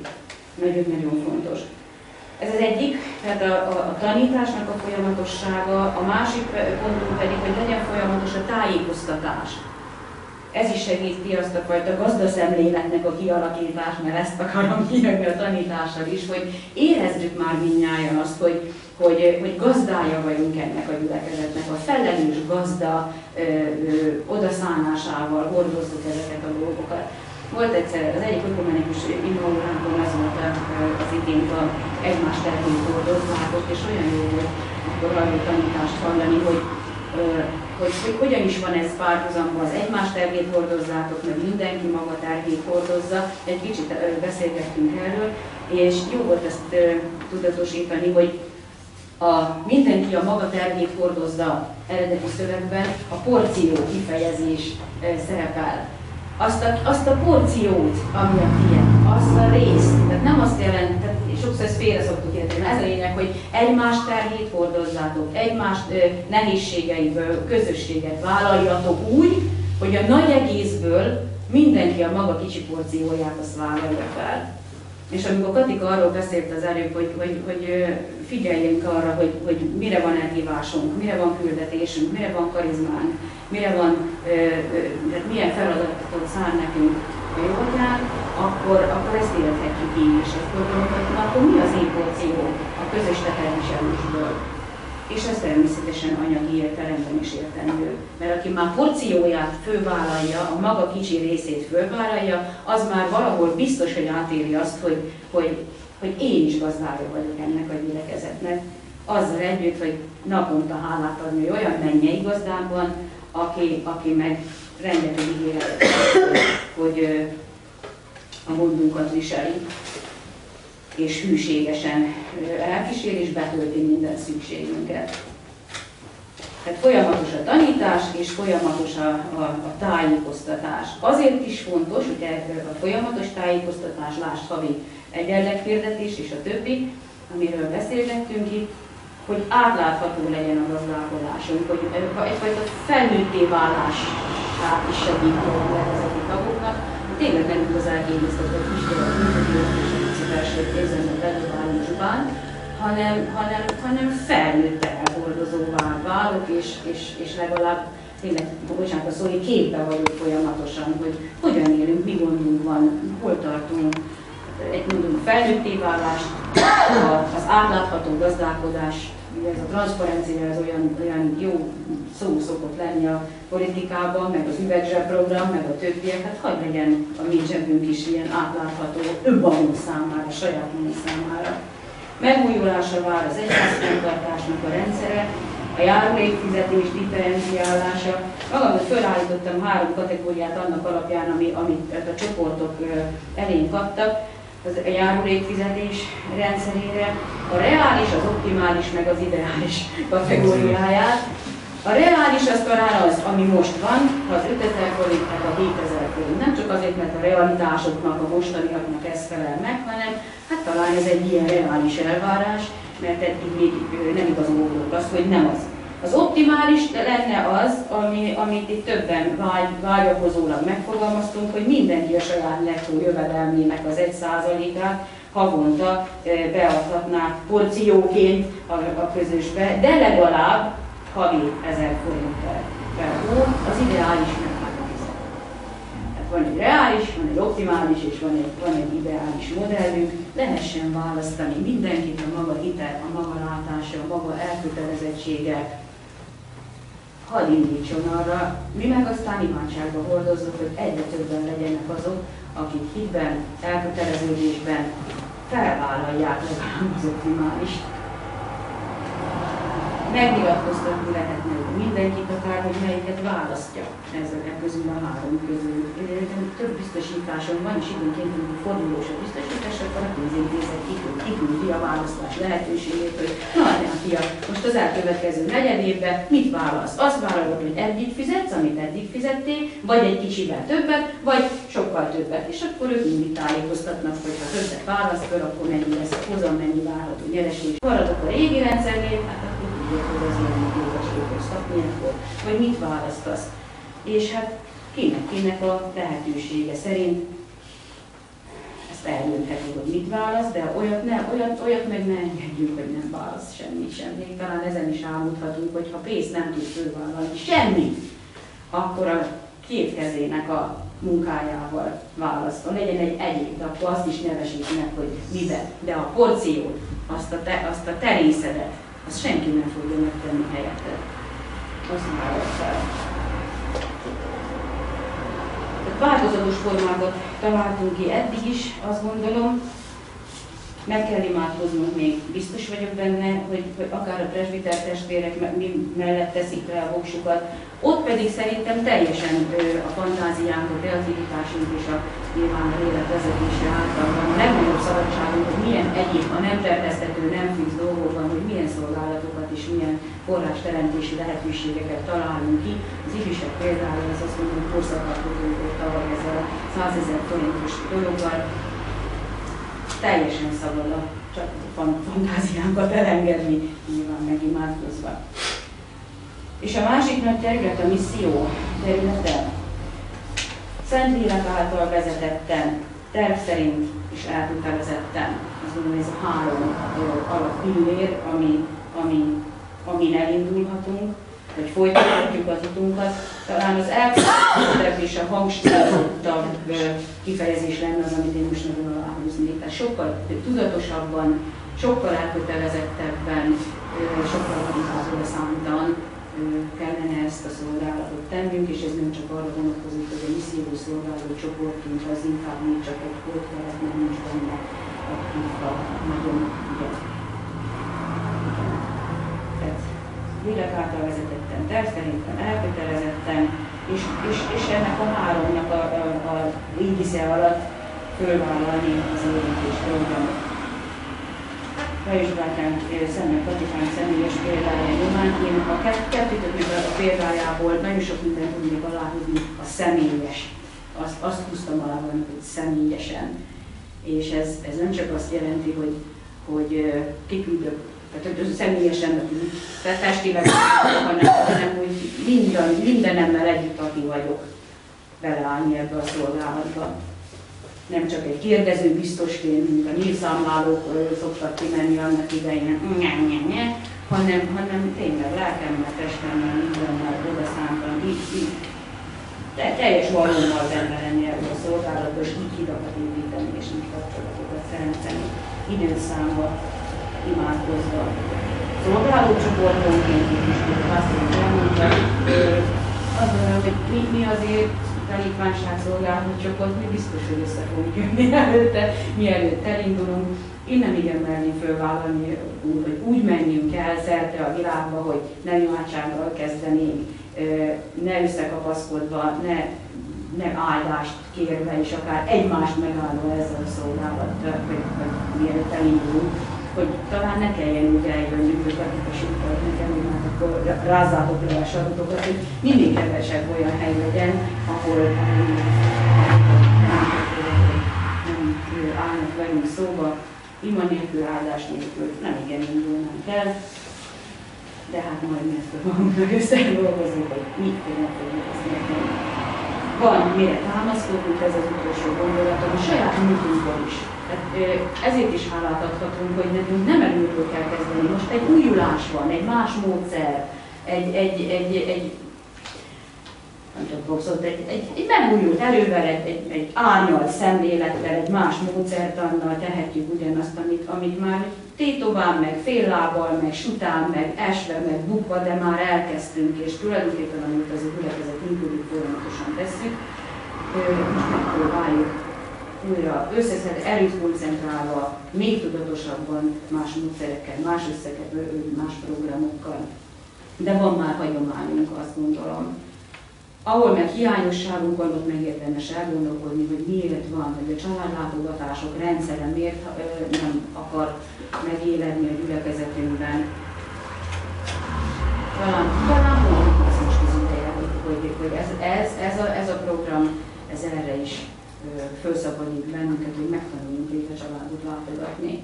Nagyon-nagyon fontos. Ez az egyik, tehát a tanításnak a folyamatossága, a másik pontunk pedig, hogy legyen folyamatos a tájékoztatás. Ez is segíti azt a fajta gazdaszemléletnek a kialakítást, mert ezt akarom kijönni a tanítással is, hogy érezzük már mindnyájan azt, hogy gazdája vagyunk ennek a gyülekezetnek, a felelős gazda odaszánásával hordozzuk ezeket a dolgokat. Volt egyszer az egyik ökumenikus imaórában az volt az idénk a egymás terhét hordozzátok, és olyan jó volt akkor arról tanítást hallani, hogy hogyan is van ez párhuzamban, az egymás terhét hordozzátok, meg mindenki maga terhét hordozza. Egy kicsit beszélgettünk erről, és jó volt ezt tudatosítani, hogy mindenki a maga terhét hordozza eredeti szövegben, a porció kifejezés szerepel. Azt a porciót, ami a tiéd, azt a részt, tehát nem azt jelent, tehát sokszor ezt félre szoktuk érteni, ez a lényeg, hogy egymás terhét hordozzátok, egymás nehézségeiből közösséget vállaljatok úgy, hogy a nagy egészből mindenki a maga kicsi porcióját azt vállalja fel. És amikor Katika arról beszélt az előbb, hogy figyeljünk arra, hogy mire van elhívásunk, mire van küldetésünk, mire van karizmánk, mire van, milyen feladatot szán nekünk a Jóatyán, akkor ezt élhetjük így is. Akkor mi az én porció a közös teherviselésből? És ez természetesen anyagi értelemben is értendő. Mert aki már porcióját fölvállalja, a maga kicsi részét fölvállalja, az már valahol biztos, hogy átéri azt, hogy én is gazdája vagyok ennek a gyülekezetnek. Azzal együtt, hogy naponta hálát adni olyan mennyei gazdában, aki meg rengeteg ígéretet, hogy a gondunkat viseli, és hűségesen elkísér és betölti minden szükségünket. Tehát folyamatos a tanítás és folyamatos a tájékoztatás. Azért is fontos, hogy a folyamatos tájékoztatás, lásd havi egyenleghirdetés és a többi, amiről beszélgettünk itt, hogy átlátható legyen a gazdálkodásunk, hogy egyfajta felnőtté válását is segíti a gyülekezeti tagoknak. Tényleg nem igazán kémisztatott kiskorok, és a belsőt érzem a bedobálni csupán, hanem felnőtt elhordozóvá válok, és legalább tényleg, bocsánat, a szói képbe vagyok folyamatosan, hogy hogyan élünk, mi gondunk van, hol tartunk. egy mondom felnőtté válást, az átlátható gazdálkodás, ugye ez a transzparencia, ez olyan jó szó szokott lenni a politikában, meg az üvegzsebprogram, meg a többiek, hát hadd legyen a mi zsebünk is ilyen átlátható önmagunk számára, saját magunk számára. Megújulásra vár az egyházfenntartásnak a rendszere, a járulékfizetés differenciálása. Magamot felállítottam 3 kategóriát annak alapján, amit a csoportok elénk adtak, a járulékfizetés rendszerére, a reális, az optimális, meg az ideális kategóriáját. A reális az talán az, ami most van, az 5000 forint, meg a 7000 forint. Nem csak azért, mert a realitásoknak, a mostaniaknak ez felel meg, hanem hát talán ez egy ilyen reális elvárás, mert eddig még nem igazolódott az, hogy nem az. Az optimális lenne az, amit itt többen vágyakozólag megfogalmaztunk, hogy mindenki a saját nettó jövedelmének az 1%-át havonta beadhatná porcióként a közösbe, de legalább havi 1000 forint per hó, az ideális meghatározó. Tehát van egy reális, van egy optimális és van egy ideális modellünk, lehessen választani mindenkit a maga hite, a maga látása, a maga elkötelezettsége, hadd indítson arra, mi meg aztán imádságba hordozzuk, hogy egyre többen legyenek azok, akik hitben, elköteleződésben felvállalják legalább az optimálist. Megnyilatkoztatni lehetne mindenkit, akár, hogy melyiket választja ezek közül a 3 közül. Több biztosításon van, és időnként, amikor fordulós a biztosítás, akkor a pénzintézet kiküldi a választás lehetőségét, hogy na, fia, most az elkövetkező negyedévben mit válasz? Azt vállalod, hogy eddig fizetsz, amit eddig fizettél, vagy egy kicsivel többet, vagy sokkal többet. És akkor ők mindig tájékoztatnak, hogy ha többet választol, akkor mennyi lesz a hozam, mennyi várható nyereség. Maradok a régi rendszernél, hát akkor tudjuk, hogy az ilyen igazságos szakmilyenkor, vagy mit választasz. És hát kinek a lehetősége szerint ezt eldöntheti, hogy mit választ, de olyat meg ne engedjük, hogy nem választ semmit sem. Még talán ezen is álmodhatunk, hogy ha pénzt nem tud fölvállalni semmit, akkor a 2 kezének a munkájával válaszol. Legyen egy egyéb, de akkor azt is nevesíti meg, hogy miben. De a porciót, azt a terészedet, azt senki nem fogja megtenni helyetted. Azt vállal fel. Változatos formákat találtunk ki eddig is, azt gondolom. Meg kell imádkoznunk még. Biztos vagyok benne, hogy akár a presbiter testvérek mellett teszik le a voksukat. Ott pedig szerintem teljesen a fantáziánk, a kreativitásunk és a nyilván a életvezetése által van a legnagyobb szabadságunk, hogy milyen egyéb, a nem tervezhető, nem fix dolgokban, hogy milyen szolgálatokat és milyen forrásteremtési lehetőségeket találunk ki. Az ifjúság például az azt mondom, hogy korszakálkodókor tavaly ezzel a 100 000 forintos dologgal teljesen szabad csak a fantáziánkat elengedni, nyilván megimádkozva. És a másik nagy terület a misszió területe. Szentlélek által vezetetten, terv szerint és elkötelezetten. Azt mondom, ez a 3 alapillér, amin elindulhatunk, hogy folytatjuk az utunkat. Talán az elkötelezettebb és a hangsúlyozottabb kifejezés lenne az, amit én most nagyon aláhúznék. Tehát sokkal tudatosabban, sokkal elkötelezettebben, sokkal inkább számtalan kellene ezt a szolgálatot tennünk, és ez nem csak arra vonatkozik, hogy a misszió szolgáló csoportunk az inkább még csak egy pótkeret, mert nincs benne aktíva, nagyon ügyet. Tehát lélek által vezetetten, terv szerintem elkötelezetten, és ennek a 3-nak a ígisze alatt fölvállalni az érintés programot. Lajos Bátyánk Szemnek Katifánk személyes példája nyomán, én a kettőtöknek a példájából nagyon sok mindent tudnék aláhúzni, a személyes. Azt húztam alá, hogy személyesen. És ez nem csak azt jelenti, hogy kiküldök, tehát személyesen, testileg, hanem hogy mindenemmel együtt, aki vagyok, beleállni ebbe a szolgálatba. Nem csak egy kérdező biztosként, mint a nyílszámlálók szoktak kimenni annak idején, hanem tényleg lelkemmel, testemmel, mindennel odaszántan, teljes valóban benne lenni ebben a szolgálatban, és így hidakat építeni, és így kapcsolatokat teremteni, időszámba, imádkozva. Szolgálócsoportonként is, azt elmondta, azt mondom, hogy mi azért tanítványság szolgáló csoport, mi biztos, hogy össze fogunk jönni előtte, mielőtt elindulunk. Én nem igen merném fölvállalni, hogy úgy menjünk el szerte a világba, hogy nem imádsággal kezdenénk, ne összekapaszkodva, ne áldást kérve, és akár egymást megállva ezzel a szolgálattal, vagy mielőtt elindulunk, hogy talán ne kelljen úgy eljönnünk, hogy bemutasítok nekem, hogy már akkor rázzátok le a sarotokat, hogy minél kevesebb olyan hely legyen, ahol nem állnak velünk szóba, ima nélkül, áldás nélkül, nem igen indulnánk el, de hát majd mi ezt a magunknak összedolgozunk, hogy mit fogjuk ezt megtenni. Van mire támaszkodunk, ez az utolsó gondolatom, a saját múltunkból is. Ezért is hálát adhatunk, hogy nekünk nem előről kell kezdeni. Most egy újulás van, egy más módszer, egy megújult erővel, egy árnyalt szemlélettel, egy más módszertannal tehetjük ugyanazt, amit már tétován, meg féllábbal, meg sután, meg esve, meg bukva, de már elkezdtünk, és tulajdonképpen amit az a gyülekezet működik, folyamatosan tesszük. Most megpróbáljuk újra összeszed erőt koncentrálva, még tudatosabban, más módszerekkel, más összegekkel, más programokkal. De van már hagyományunk, azt gondolom. Ahol meg hiányosságunk van, ott meg érdemes elgondolkodni, hogy miért van, hogy a családlátogatások rendszere miért nem akar megéledni a gyülekezetünkben. Talán mondjuk az most az ideje, hogy ez a program, ez erre is felszabadít bennünket, hogy megtanuljunk itt a családot látogatni.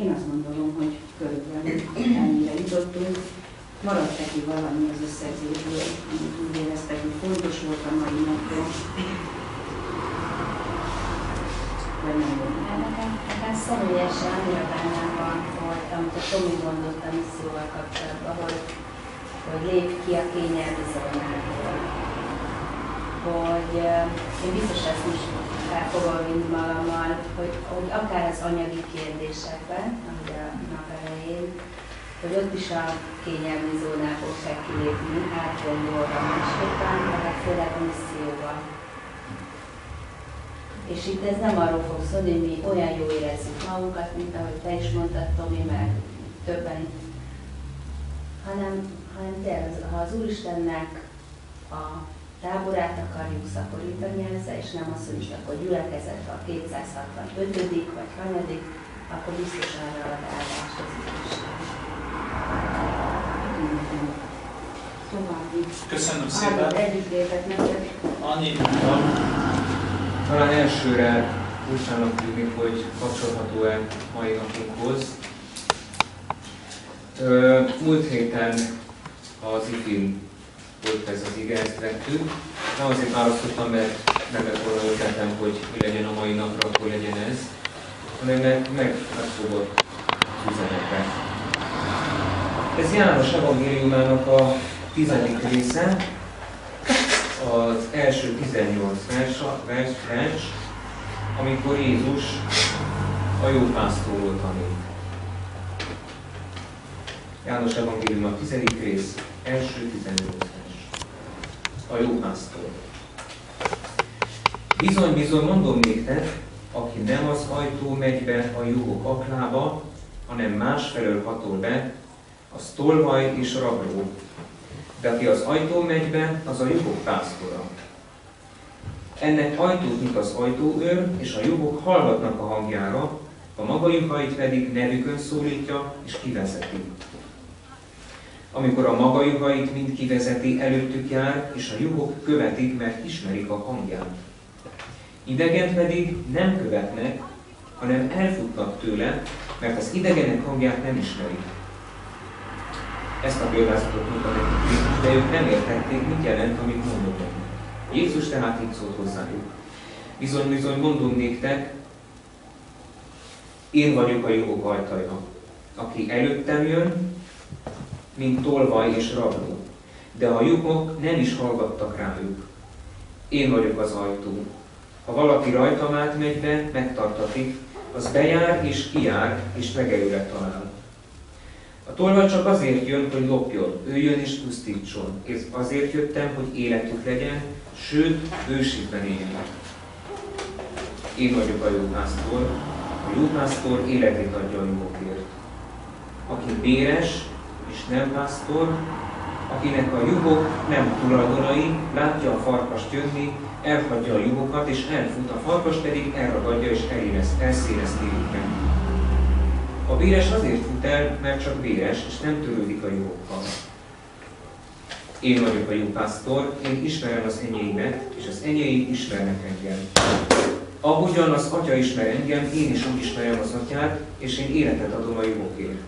Én azt gondolom, hogy körülbelül ennyire jutottunk. Maradt neki valami az összegzésből, amit úgy éreztek, hogy fontos volt a mai napról. Vagy nem volt. Nekem személyesen annyira bennem van, hogy amit a Tomi mondott a misszióval kapcsolatban, hogy lép ki a kényelmi zónából. Hogy én biztos ezt is el fogom vinni magammal, hogy akár az anyagi kérdésekben, ahogy a nap elején, hogy ott is a kényelmi zónából kell kilépni, átgondolva másképpen, meg főleg a misszióban. És itt ez nem arról fog szólni, hogy mi olyan jól érezzük magunkat, mint ahogy te is mondtad, Tomi, meg többen, hanem tényleg, ha az Úristennek a táborát akarjuk szaporítani ezzel, és nem az, hogy akkor gyülekezet a 265. vagy 3., akkor biztos arra ad állást az Isten. Köszönöm szépen. Annyit mondtam. Talán elsőre úgy tudni, hogy kapcsolható-e mai napunkhoz. Múlt héten az IFIN volt ez az ige, ezt vettük. Nem azért választottam, mert nem lett volna ötletem, hogy mi legyen a mai napra, akkor legyen ez, hanem mert megfogott üzenetre. Ez János evangéliumának a 10. része, az első 18 vers, amikor Jézus a jó pásztorról tanít. János evangélium a 10. rész, első 18 vers. A jó pásztor. Bizony, bizony, mondom néktek, aki nem az ajtó megy be a juhok aklába, hanem másfelől hatol be, az tolvaj és rabló. De aki az ajtó megy be, az a juhok pásztora. Ennek ajtót nyit az ajtóőr, és a juhok hallgatnak a hangjára, a maga juhait pedig nevükön szólítja, és kivezeti. Amikor a maga juhait mind kivezeti, előttük jár, és a juhok követik, mert ismerik a hangját. Idegent pedig nem követnek, hanem elfutnak tőle, mert az idegenek hangját nem ismerik. Ezt a példázatot mondta nekik Jézus, de ők nem értették, mit jelent, amit mondott nekik. Jézus tehát így szólt hozzájuk. Bizony, bizony, mondom néktek, én vagyok a juhok ajtaja. Aki előttem jön, mint tolvaj és rabló. de a juhok nem is hallgattak rájuk. Én vagyok az ajtó. Ha valaki rajtam átmegy be, megtartatik, az bejár és kijár, és megelyőre talál. A tolvaj csak azért jön, hogy lopjon, öljön és pusztítson. És azért jöttem, hogy életük legyen, sőt, bőségben éljenek. Én vagyok a jó pásztor, a jó pásztor életét adja a juhokért. Aki béres és nem pásztor, akinek a juhok nem tulajdonai, látja a farkast jönni, elhagyja a juhokat és elfut, a farkas pedig elragadja és elszérezti őket. A béres azért fut el, mert csak béres, és nem törődik a juhokkal. Én vagyok a jó pásztor, én ismerem az enyéimet, és az enyéim ismernek engem. Ahogyan az Atya ismer engem, én is úgy ismerem az Atyát, és én életet adom a juhokért.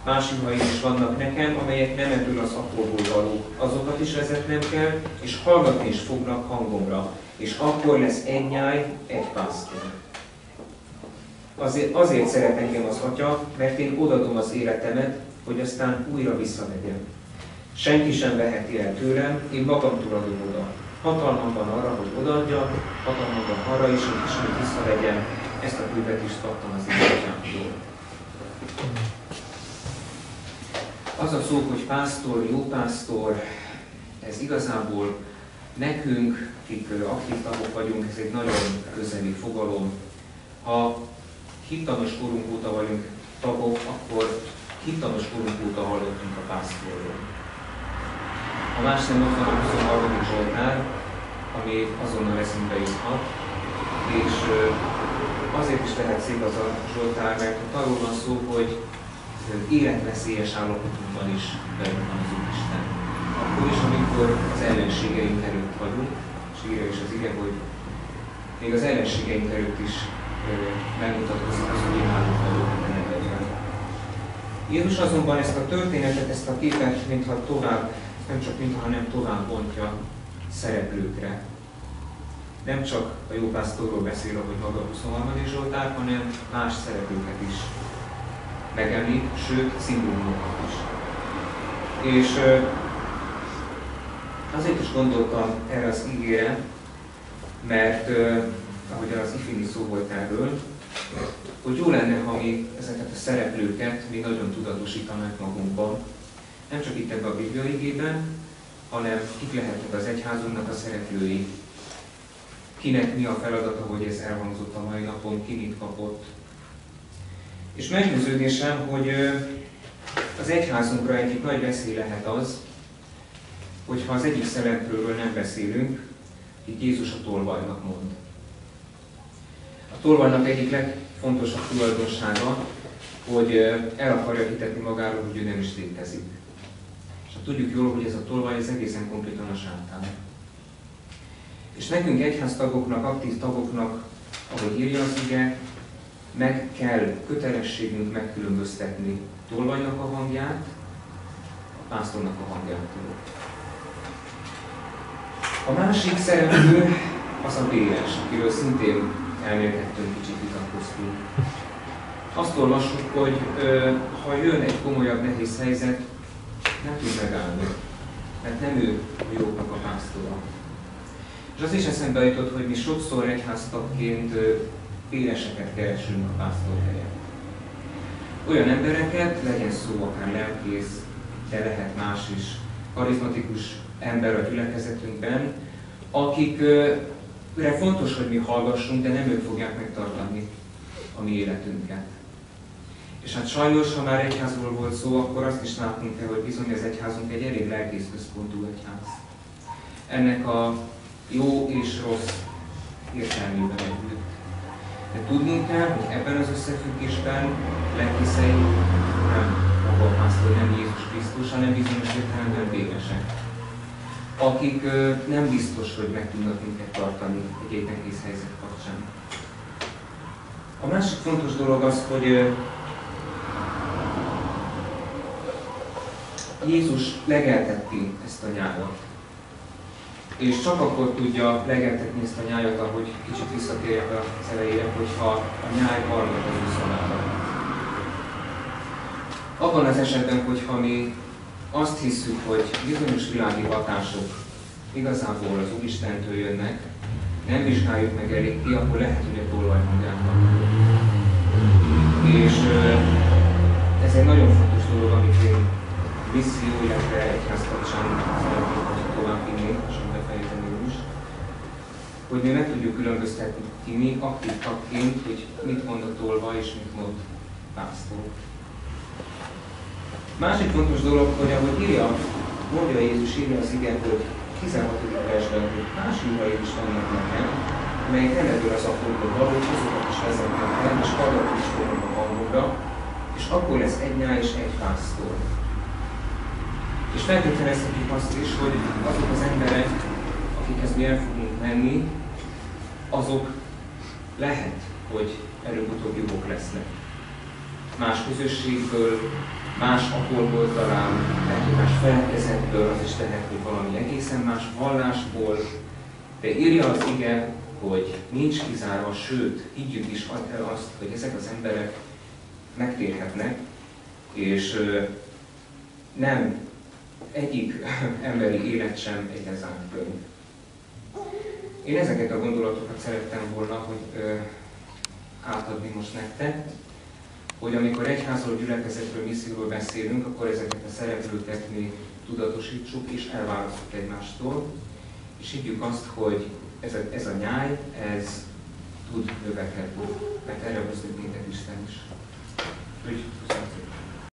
Más juhaim is vannak nekem, amelyek nem ebből az apóból valók. Azokat is vezetnem kell, és hallgatni is fognak hangomra, és akkor lesz egy nyáj, egy pásztor. Azért szeret engem az Atya, mert én odadom az életemet, hogy aztán újra visszavegyem. Senki sem veheti el tőlem, én magamtól adom oda. Hatalmam van arra, hogy odaadjam, hatalmam van arra is, hogy ismét visszavegyem. Ezt a küldetést kaptam az Atyámtól. Az a szó, hogy pásztor, jó pásztor, ez igazából nekünk, akik aktív tagok vagyunk, ez egy nagyon közeli fogalom. Ha hittanos korunk óta vagyunk tagok, akkor hittanos korunk óta hallottunk a pásztorról. A más nem ott van a 23. Zsoltár, ami azonnal eszünkbe juthat, és azért is lehet szép az a Zsoltár, mert ott arról van szó, hogy életveszélyes állapotunkban is velünk van az Úristen. Akkor is, amikor az ellenségeink előtt vagyunk, és írja is az ige, hogy még az ellenségeink előtt is megmutatkozik az, hogy imádunk velük nevekben. Jézus azonban ezt a történetet, ezt a képet, mintha tovább, nem csak mintha, hanem tovább bontja szereplőkre. Nem csak a jó pásztorról beszél, ahogy maga a 23. Zsoltár, hanem más szereplőket is megemlít, sőt, szimbólumokat is. És azért is gondoltam erre az igére, mert ahogyan az ifini szó volt erről, hogy jó lenne, ha mi ezeket a szereplőket mi nagyon tudatosítanánk magunkban. Nem csak itt ebben a Biblia igében, hanem kik lehetnek az egyházunknak a szereplői. Kinek mi a feladata, hogy ez elhangzott a mai napon, ki mit kapott. És meggyőződésem, hogy az egyházunkra egyik nagy veszély lehet az, hogyha az egyik szereplőről nem beszélünk, itt Jézus a tolvajnak mond. A tolvajnak egyik legfontosabb tulajdonsága, hogy el akarja hitetni magáról, hogy ő nem is létezik. És tudjuk jól, hogy ez a tolvaj ez egészen konkrétan a sátán. És nekünk egyháztagoknak, aktív tagoknak, ahogy írja az ige, meg kell, kötelességünk megkülönböztetni tolvajnak a hangját, a pásztornak a hangjától. A másik szereplő az a béres, akiről szintén elmélkedtünk, kicsit vitatkoztunk. Azt olvassuk, hogy ha jön egy komolyabb, nehéz helyzet, nem tud megállni, mert nem ő a jóknak a pásztora. És az is eszembe jutott, hogy mi sokszor egyháztagként béreseket keresünk a pásztor helyett. Olyan embereket, legyen szó akár lelkész, de lehet más is, karizmatikus ember a gyülekezetünkben, akikre fontos, hogy mi hallgassunk, de nem ők fogják megtartani a mi életünket. És hát sajnos, ha már egyházról volt szó, akkor azt is látnunk kell, hogy bizony az egyházunk egy elég lelkészközpontú egyház. Ennek a jó és rossz értelmében együtt. De tudnunk kell, hogy ebben az összefüggésben lelkészei nem maga a pásztor, nem Jézus Krisztus, hanem bizonyos értelemben béresek, akik nem biztos, hogy meg tudnak minket tartani egy nehéz helyzet kapcsán. A másik fontos dolog az, hogy Jézus legelteti ezt a nyálat. És csak akkor tudja legeltetni ezt a nyájat, ahogy kicsit visszatérjek az elejére, hogyha a nyáj hallgat az úszolára. Abban az esetben, hogyha mi azt hiszük, hogy bizonyos világi hatások igazából az Úristentől jönnek, nem vizsgáljuk meg eléggé, akkor lehet, hogy a tolvajhangját kapjuk. És ez egy nagyon fontos dolog, amit én misszió, illetve egyház kapcsán szeretnék, hogy tovább vinni, és befejezeni is, hogy mi meg tudjuk különböztetni mi aktív tagként, hogy mit mond a tolvaj és mit mond pásztor. Másik fontos dolog, hogy ahogy mondja Jézus, írja az ige, hogy 16. versben, hogy más juhaid is vannak nekem, amelyek nem ebből az apróból valók, azokat is vezetnek el, és hallgatok is fogom a hangomra, és akkor lesz egy nyáj és egy pásztor. És feltételezhetjük azt is, hogy azok az emberek, akikhez mi el fogunk menni, azok lehet, hogy előbb-utóbb jogok lesznek. Más közösségből, más akorból talán, lehet, más felekezetből, az is lehet, hogy valami egészen más vallásból, de írja az ige, hogy nincs kizárva, sőt, higgyük is el azt, hogy ezek az emberek megtérhetnek, és nem egyik emberi élet sem egy lezárt könyv. Én ezeket a gondolatokat szerettem volna, hogy átadni most nektek, hogy amikor egyházról, gyülekezetről, misszióról beszélünk, akkor ezeket a szereplőket mi tudatosítsuk és elválasztjuk egymástól, és higgyük azt, hogy ez a nyáj, ez tud növekedni, mert erre hozott minket Isten is. Úgy, köszönöm.